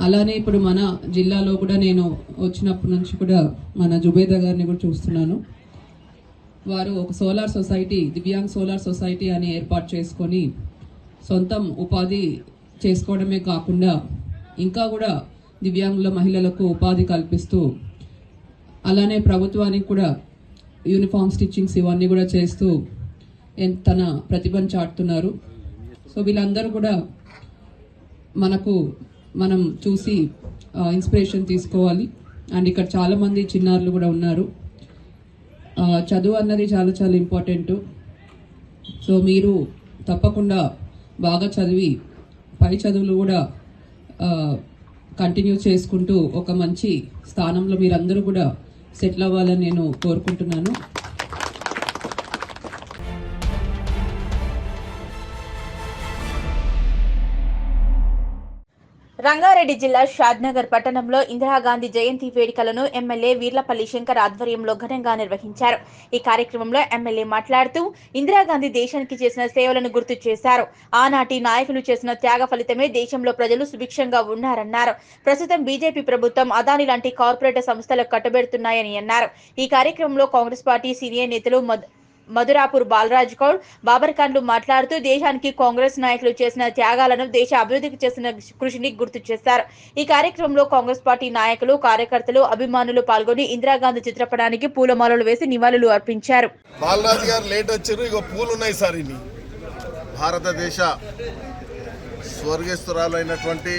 అలానే ఇప్పుడు మన జిల్లాలో కూడా నేను వచ్చినప్పటి నుంచి కూడా మన జుబేదా గారిని కూడా చూస్తున్నాను. వారు ఒక solar society, divyang solar society అని ఏర్పాటు చేసుకొని సొంతం ఉపాధి చేసుకోవడమే కాకుండా ఇంకా కూడా దివ్యాంగుల మహిళలకు ఉపాధి కల్పిస్తూ, అలానే ప్రభుత్వానికి కూడా యూనిఫామ్ స్టిచ్చింగ్స్ ఇవన్నీ కూడా చేస్తూ తన ప్రతిభను చాటుతున్నారు. సో వీళ్ళందరూ కూడా మనం చూసి ఇన్స్పిరేషన్ తీసుకోవాలి. అండ్ ఇక్కడ చాలామంది చిన్నారులు కూడా ఉన్నారు. చదువు అన్నది చాలా చాలా ఇంపార్టెంట్. సో మీరు తప్పకుండా బాగా చదివి పై చదువులు కూడా కంటిన్యూ చేసుకుంటూ ఒక మంచి స్థానంలో మీరందరూ కూడా సెటిల్ అవ్వాలని నేను కోరుకుంటున్నాను. రంగారెడ్డి జిల్లా షాద్నగర్ పట్టణంలో ఇందిరాగాంధీ జయంతి వేడుకలను ఎమ్మెల్యే వీర్లపల్లి శంకర్ ఆధ్వర్యంలో ఘనంగా నిర్వహించారు. ఈ కార్యక్రమంలో ఎమ్మెల్యే మాట్లాడుతూ ఇందిరాగాంధీ దేశానికి చేసిన సేవలను గుర్తు చేశారు. ఆనాటి నాయకులు చేసిన త్యాగ ఫలితమే దేశంలో ప్రజలు సుభిక్షంగా ఉన్నారన్నారు. ప్రస్తుతం బీజేపీ ప్రభుత్వం అదాని లాంటి కార్పొరేట్ సంస్థలకు కట్టుబెడుతున్నాయని అన్నారు. ఈ కార్యక్రమంలో కాంగ్రెస్ పార్టీ సీనియర్ నేతలు మధురాపూర్ బాలరాజ్ గౌడ్, బాబర్ ఖాన్లు మాట్లాడుతూ దేశానికి కాంగ్రెస్ నాయకులు చేసిన త్యాగాలను, దేశ అభివృద్ధికి చేసిన కృషిని గుర్తు చేశారు. ఈ కార్యక్రమంలో కాంగ్రెస్ పార్టీ నాయకులు, కార్యకర్తలు, అభిమానులు పాల్గొని ఇందిరాగాంధీ చిత్రపటానికి పూలమాలలు వేసి నివాళులు అర్పించారు. బాలరాజ్ గారు లేట్ వచ్చారు, ఇక పూలు ఉన్నాయి సార్. ఇన్ని భారతదేశ స్వర్గస్థురాలైనటువంటి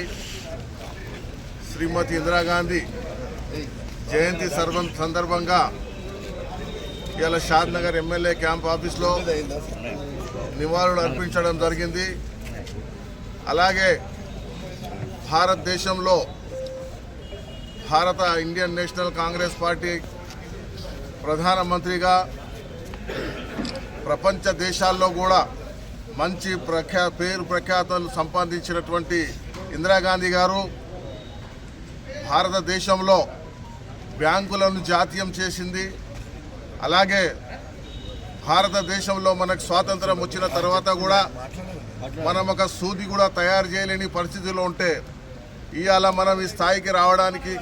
శ్రీమతి ఇందిరాగాంధీ జయంతి సందర్భంగా ఇవాళ షాద్నగర్ ఎమ్మెల్యే క్యాంప్ ఆఫీస్లో నివాళులు అర్పించడం జరిగింది. అలాగే భారతదేశంలో ఇండియన్ నేషనల్ కాంగ్రెస్ పార్టీ ప్రధానమంత్రిగా ప్రపంచ దేశాల్లో కూడా మంచి పేరు ప్రఖ్యాతలు సంపాదించినటువంటి ఇందిరాగాంధీ గారు భారతదేశంలో బ్యాంకులను జాతీయం చేసింది. అలాగే భారతదేశంలో మనకు స్వాతంత్రం వచ్చిన తర్వాత కూడా మనం ఒక సూది కూడా తయారు చేయలేని పరిస్థితిలో ఉంటే ఇవాళ మనం ఈ స్థాయికి రావడానికి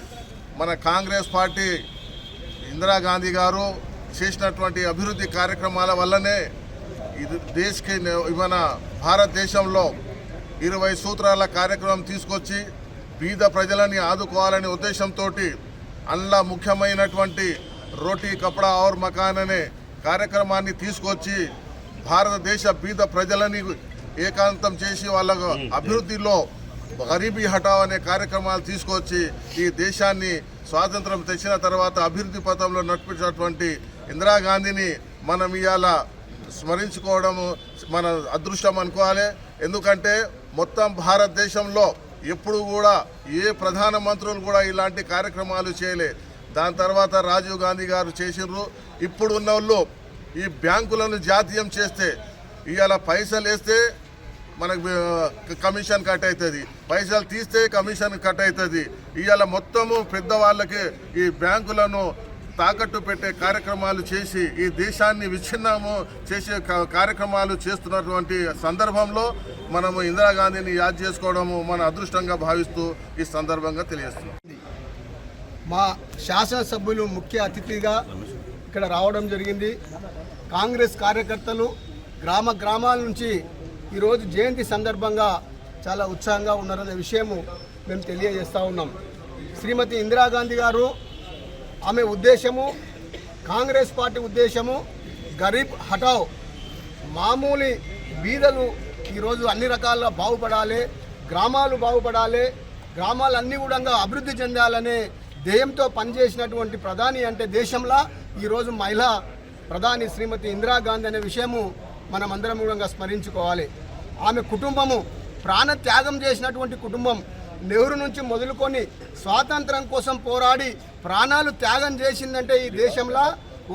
మన కాంగ్రెస్ పార్టీ ఇందిరాగాంధీ గారు చేసినటువంటి అభివృద్ధి కార్యక్రమాల వల్లనే మన భారతదేశంలో 20 సూత్రాల కార్యక్రమం తీసుకొచ్చి బీద ప్రజలని ఆదుకోవాలనే ఉద్దేశంతో అందులో ముఖ్యమైనటువంటి రోటీ కపడా ఔర్ మకాన్ అనే కార్యక్రమాన్ని తీసుకొచ్చి భారతదేశ బీద ప్రజలని ఏకాంతం చేసి వాళ్ళకు అభివృద్ధిలో గరీబీ హటావ్ అనే కార్యక్రమాలు తీసుకొచ్చి ఈ దేశాన్ని స్వాతంత్రం తెచ్చిన తర్వాత అభివృద్ధి పథంలో నడిపించినటువంటి ఇందిరాగాంధీని మనం ఇవాళ స్మరించుకోవడం మన అదృష్టం అనుకోవాలి. ఎందుకంటే మొత్తం భారతదేశంలో ఎప్పుడు కూడా ఏ ప్రధానమంత్రులు కూడా ఇలాంటి కార్యక్రమాలు చేయలే. దాని తర్వాత రాజీవ్ గాంధీ గారు చేసినారు. ఇప్పుడు ఉన్న వాళ్ళు ఈ బ్యాంకులను జాతీయం చేస్తే ఇవాళ పైసలు వేస్తే మనకు కమిషన్ కట్ అవుతుంది, పైసలు తీస్తే కమిషన్ కట్ అవుతుంది. ఇవాళ మొత్తము పెద్దవాళ్ళకి ఈ బ్యాంకులను తాకట్టు పెట్టే కార్యక్రమాలు చేసి ఈ దేశాన్ని విచ్ఛిన్నము చేసే కార్యక్రమాలు చేస్తున్నటువంటి సందర్భంలో మనము ఇందిరాగాంధీని యాద్ చేసుకోవడము మన అదృష్టంగా భావిస్తూ ఈ సందర్భంగా తెలియజేస్తున్నాం. మా శాసనసభ్యులు ముఖ్య అతిథిగా ఇక్కడ రావడం జరిగింది. కాంగ్రెస్ కార్యకర్తలు గ్రామాల నుంచి ఈరోజు జయంతి సందర్భంగా చాలా ఉత్సాహంగా ఉన్నారనే విషయము మేము తెలియజేస్తూ ఉన్నాం. శ్రీమతి ఇందిరాగాంధీ గారు ఆమె ఉద్దేశము, కాంగ్రెస్ పార్టీ ఉద్దేశము గరీబ్ హటావ్, మామూలు బీదలు ఈరోజు అన్ని రకాల బాగుపడాలి, గ్రామాలు బాగుపడాలి, గ్రామాలన్నీ కూడా అభివృద్ధి చెందాలనే ధ్యేయంతో పనిచేసినటువంటి ప్రధాని అంటే దేశంలో ఈరోజు మహిళా ప్రధాని శ్రీమతి ఇందిరాగాంధీ అనే విషయము మనం అందరం కూడా స్మరించుకోవాలి. ఆమె కుటుంబము ప్రాణ త్యాగం చేసినటువంటి కుటుంబం. నెహ్రూ నుంచి మొదలుకొని స్వాతంత్రం కోసం పోరాడి ప్రాణాలు త్యాగం చేసిందంటే ఈ దేశంలో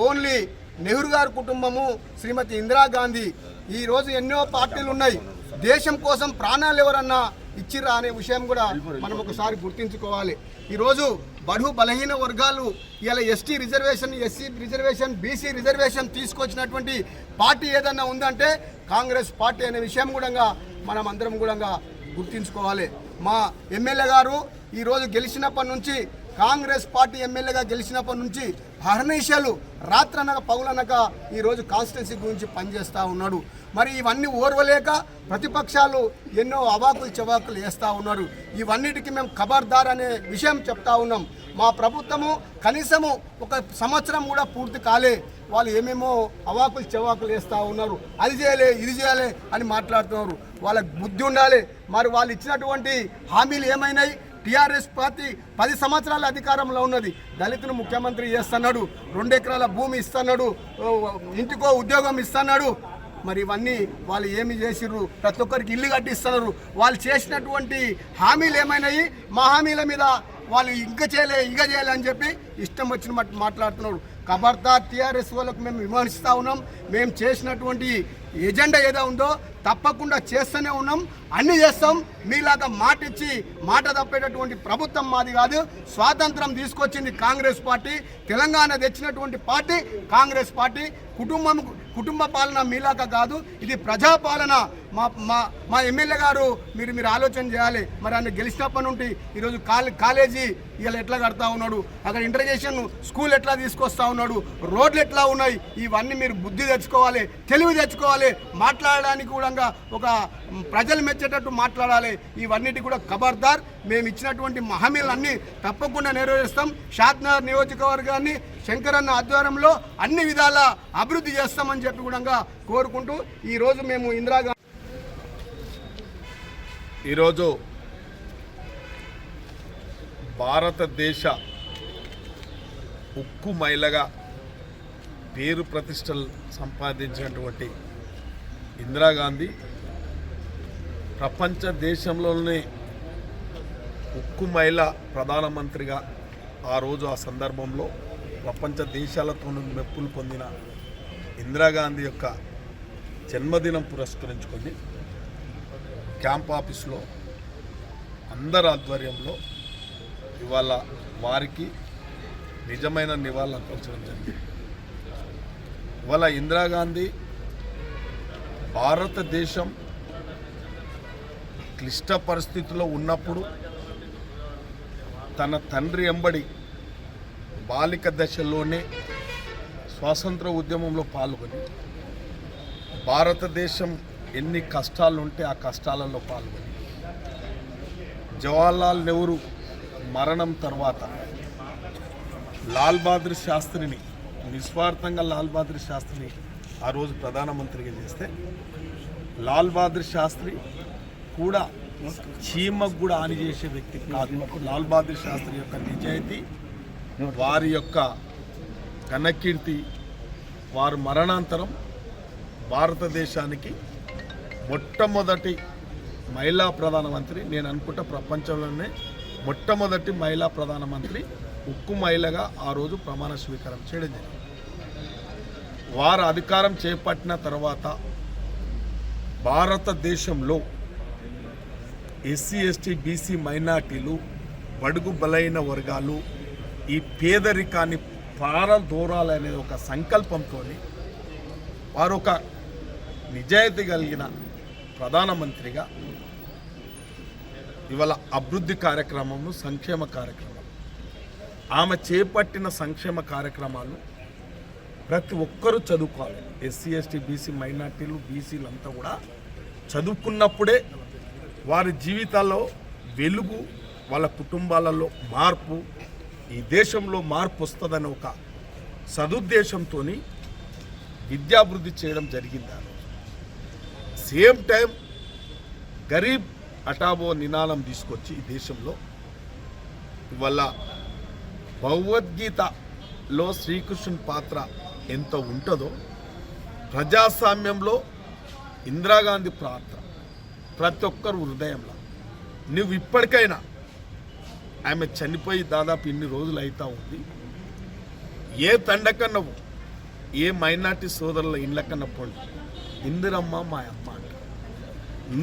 ఓన్లీ నెహ్రూ గారి కుటుంబము, శ్రీమతి ఇందిరాగాంధీ. ఈరోజు ఎన్నో పార్టీలు ఉన్నాయి, దేశం కోసం ప్రాణాలు ఎవరన్నా ఇచ్చిరా అనే విషయం కూడా మనం ఒకసారి గుర్తించుకోవాలి. ఈరోజు బడుగు బలహీన వర్గాలు ఇలా ST reservation, SC reservation, BC reservation తీసుకొచ్చినటువంటి పార్టీ ఏదన్నా ఉందంటే కాంగ్రెస్ పార్టీ అనే విషయం కూడా మనం అందరం కూడా గుర్తించుకోవాలి. మా ఎమ్మెల్యే గారు ఈరోజు గెలిచినప్పటి నుంచి, కాంగ్రెస్ పార్టీ ఎమ్మెల్యేగా గెలిచినప్పటి నుంచి హర్నిషలు రాత్రనక పగులనక ఈరోజు కాన్స్టిట్యున్సీ గురించి పనిచేస్తూ ఉన్నాడు. మరి ఇవన్నీ ఓర్వలేక ప్రతిపక్షాలు ఎన్నో అవాకులు చవాకులు వేస్తూ ఉన్నారు. ఇవన్నిటికీ మేము ఖబర్దార్ అనే విషయం చెప్తా ఉన్నాం. మా ప్రభుత్వము కనీసము 1 సంవత్సరం కూడా పూర్తి కాలే, వాళ్ళు ఏమేమో అవాకులు చవాకులు వేస్తూ ఉన్నారు. అది చేయలే, ఇది చేయాలి అని మాట్లాడుతున్నారు. వాళ్ళకి బుద్ధి ఉండాలి. మరి వాళ్ళు ఇచ్చినటువంటి హామీలు ఏమైనాయి? టీఆర్ఎస్ పార్టీ 10 సంవత్సరాల అధికారంలో ఉన్నది. దళితులు ముఖ్యమంత్రి చేస్తున్నాడు, 2 ఎకరాల భూమి ఇస్తున్నాడు, ఇంటికో ఉద్యోగం ఇస్తున్నాడు. మరి ఇవన్నీ వాళ్ళు ఏమి చేసిర్రు? ప్రతి ఒక్కరికి ఇల్లు కట్టిస్తున్నారు. వాళ్ళు చేసినటువంటి హామీలు ఏమైనాయి? మా హామీల మీద వాళ్ళు ఇంకా చేయలే అని చెప్పి ఇష్టం వచ్చిన మాట్లాడుతున్నారు. ఖబర్దార్, టీఆర్ఎస్ వాళ్ళకు మేము విమర్శిస్తూ ఉన్నాం. మేము చేసినటువంటి ఎజెండా ఏదో ఉందో తప్పకుండా చేస్తూనే ఉన్నాం, అన్నీ చేస్తాం. మీలాగా మాట ఇచ్చి మాట తప్పేటటువంటి ప్రభుత్వం మాది కాదు. స్వాతంత్రం తీసుకొచ్చింది కాంగ్రెస్ పార్టీ, తెలంగాణ తెచ్చినటువంటి పార్టీ కాంగ్రెస్ పార్టీ. కుటుంబ పాలన మీలాగా కాదు, ఇది ప్రజాపాలన. మా ఎమ్మెల్యే గారు మీరు ఆలోచన చేయాలి. మరి ఆయన గెలిచినప్పటి నుండి ఈరోజు కాలేజీ ఇలా ఎట్లా కడతా ఉన్నాడు, అక్కడ ఇంటర్నేషన్ స్కూల్ ఎట్లా తీసుకొస్తా ఉన్నాడు, రోడ్లు ఎట్లా ఉన్నాయి, ఇవన్నీ మీరు బుద్ధి తెచ్చుకోవాలి, తెలివి తెచ్చుకోవాలి. మాట్లాడడానికి కూడా ఒక ప్రజలు మెచ్చేటట్టు మాట్లాడాలి. ఇవన్నిటి కూడా ఖబర్దార్. మేము ఇచ్చినటువంటి హామీలన్నీ తప్పకుండా నెరవేరుస్తాం. షాద్నగర్ నియోజకవర్గాన్ని శంకరన్న ఆధ్వర్యంలో అన్ని విధాల అభివృద్ధి చేస్తామని చెప్పి కూడా కోరుకుంటూ ఈరోజు మేము ఇందిరాగాంధీ ఈరోజు భారతదేశ ఉక్కు మహిళగా పేరు ప్రతిష్టలు సంపాదించినటువంటి ఇందిరాగాంధీ ప్రపంచ దేశంలోనే ఉక్కు మహిళ ప్రధానమంత్రిగా ఆ సందర్భంలో ప్రపంచ దేశాలతో మెప్పులు పొందిన ఇందిరాగాంధీ యొక్క జన్మదినం పురస్కరించుకొని క్యాంప్ ఆఫీస్లో అందరి ఆధ్వర్యంలో ఇవాళ వారికి నిజమైన నివాళులు అర్పించడం జరిగింది. ఇవాళ ఇందిరాగాంధీ భారతదేశం క్లిష్ట పరిస్థితుల్లో ఉన్నప్పుడు తన తండ్రి ఎంబడి బాలిక దశలోనే స్వాతంత్ర ఉద్యమంలో పాల్గొని భారతదేశం ఎన్ని కష్టాలు ఉంటే ఆ కష్టాలలో పాల్గొని జవహర్లాల్ నెహ్రూ మరణం తర్వాత లాల్ బహదూర్ శాస్త్రిని నిస్వార్థంగా లాల్ బహదూర్ శాస్త్రిని ఆ రోజు ప్రధానమంత్రిగా చేస్తే లాల్ బహదూర్ శాస్త్రి కూడా చీమకు కూడా హాని చేసే వ్యక్తి కాదు. లాల్ బహదూర్ శాస్త్రి యొక్క నిజాయితీ, వారి యొక్క ఘనకీర్తి, వారి మరణాంతరం భారతదేశానికి మొట్టమొదటి మహిళా ప్రధానమంత్రి, నేను అనుకుంటా ప్రపంచంలోనే మొట్టమొదటి మహిళా ప్రధానమంత్రి ఉక్కు మహిళగా ఆ రోజు ప్రమాణ స్వీకారం చేయడం జరిగింది. వారు అధికారం చేపట్టిన తర్వాత భారతదేశంలో ఎస్సీ ఎస్టీ బీసీ మైనార్టీలు బడుగు బలైన వర్గాలు ఈ పేదరికాన్ని పారదోరాలనే ఒక సంకల్పంతో వారు ఒక నిజాయితీ కలిగిన ప్రధానమంత్రిగా ఇవాళ అభివృద్ధి కార్యక్రమము సంక్షేమ కార్యక్రమం ఆమె చేపట్టిన సంక్షేమ కార్యక్రమాలు ప్రతి ఒక్కరూ చదువుకోవాలి. ఎస్సీ ఎస్టీ బీసీ మైనార్టీలు బీసీలు అంతా కూడా చదువుకున్నప్పుడే వారి జీవితాల్లో వెలుగు, వాళ్ళ కుటుంబాలలో మార్పు, ఈ దేశంలో మార్పు వస్తుందని ఒక సదుద్దేశంతో విద్యాభివృద్ధి చేయడం జరిగింది. సేమ్ టైం గరీబ్ హఠావో నినాదం తీసుకొచ్చి ఈ దేశంలో ఇవాళ భగవద్గీతలో శ్రీకృష్ణుని పాత్ర ఎంత ఉంటుందో ప్రజాస్వామ్యంలో ఇందిరాగాంధీ పాత్ర ప్రతి ఒక్కరు హృదయంలో. నువ్వు ఇప్పటికైనా ఆమె చనిపోయి దాదాపు ఇన్ని రోజులు అవుతా ఉంది, ఏ తండకన్నా ఏ మైనార్టీ సోదరుల ఇళ్ళకన్నా పోండి, ఇందిరమ్మ మా అమ్మ అంట.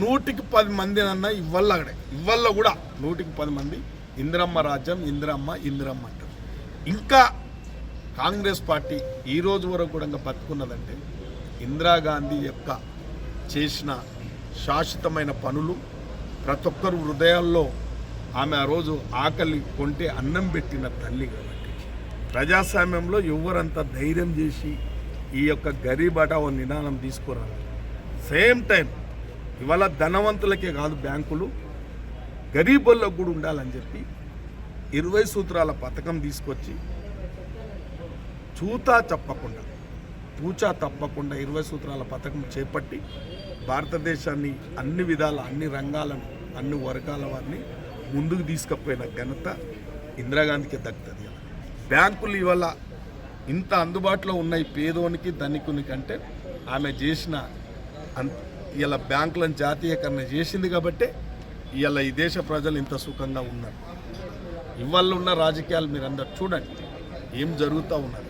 100కి 10 మంది అన్న ఇవ్వల్ల కూడా 100కి 10 మంది ఇందిరమ్మ రాజ్యం, ఇందిరమ్మ ఇందిరమ్మ అంటారు. ఇంకా కాంగ్రెస్ పార్టీ ఈ రోజు వరకు కూడా బతుకున్నదంటే ఇందిరాగాంధీ యొక్క చేసిన శాశ్వతమైన పనులు ప్రతి ఒక్కరు హృదయాల్లో. ఆమె ఆ రోజు ఆకలి కొంటే అన్నం పెట్టిన తల్లి కాబట్టి ప్రజాస్వామ్యంలో ఎవరంతా ధైర్యం చేసి ఈ యొక్క గరీబ్ హఠావో నినాదం తీసుకురాలి. సేమ్ టైం ఇవాళ ధనవంతులకే కాదు బ్యాంకులు గరీబులకు కూడా ఉండాలని చెప్పి 20 సూత్రాల పథకం తీసుకొచ్చి తూచా తప్పకుండా 20 సూత్రాల పథకం చేపట్టి భారతదేశాన్ని అన్ని విధాల అన్ని రంగాలను అన్ని వర్గాల వారిని ముందుకు తీసుకుపోయిన ఘనత ఇందిరాగాంధీకి దక్కుతుంది. బ్యాంకులు ఇవాళ ఇంత అందుబాటులో ఉన్నాయి పేదోనికి ధనికుని కంటే ఆమె చేసిన ఇలా బ్యాంకులను జాతీయకరణ చేసింది కాబట్టి ఇలా ఈ దేశ ప్రజలు ఇంత సుఖంగా ఉన్నారు. ఇవాళ ఉన్న రాజకీయాలు మీరు అందరు చూడండి ఏం జరుగుతూ ఉన్నది.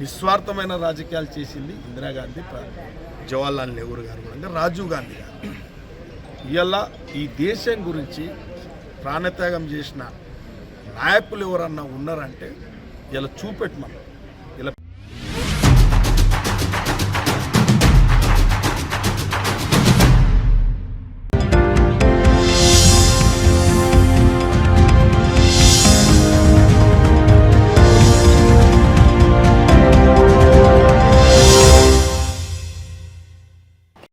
నిస్వార్థమైన రాజకీయాలు చేసింది ఇందిరాగాంధీ, జవహర్లాల్ నెహ్రూ గారు కూడా, రాజీవ్ గాంధీ గారు. ఇవాళ ఈ దేశం గురించి ప్రాణత్యాగం చేసిన నాయకులు ఎవరన్నా ఉన్నారంటే ఇలా చూపెట్టమని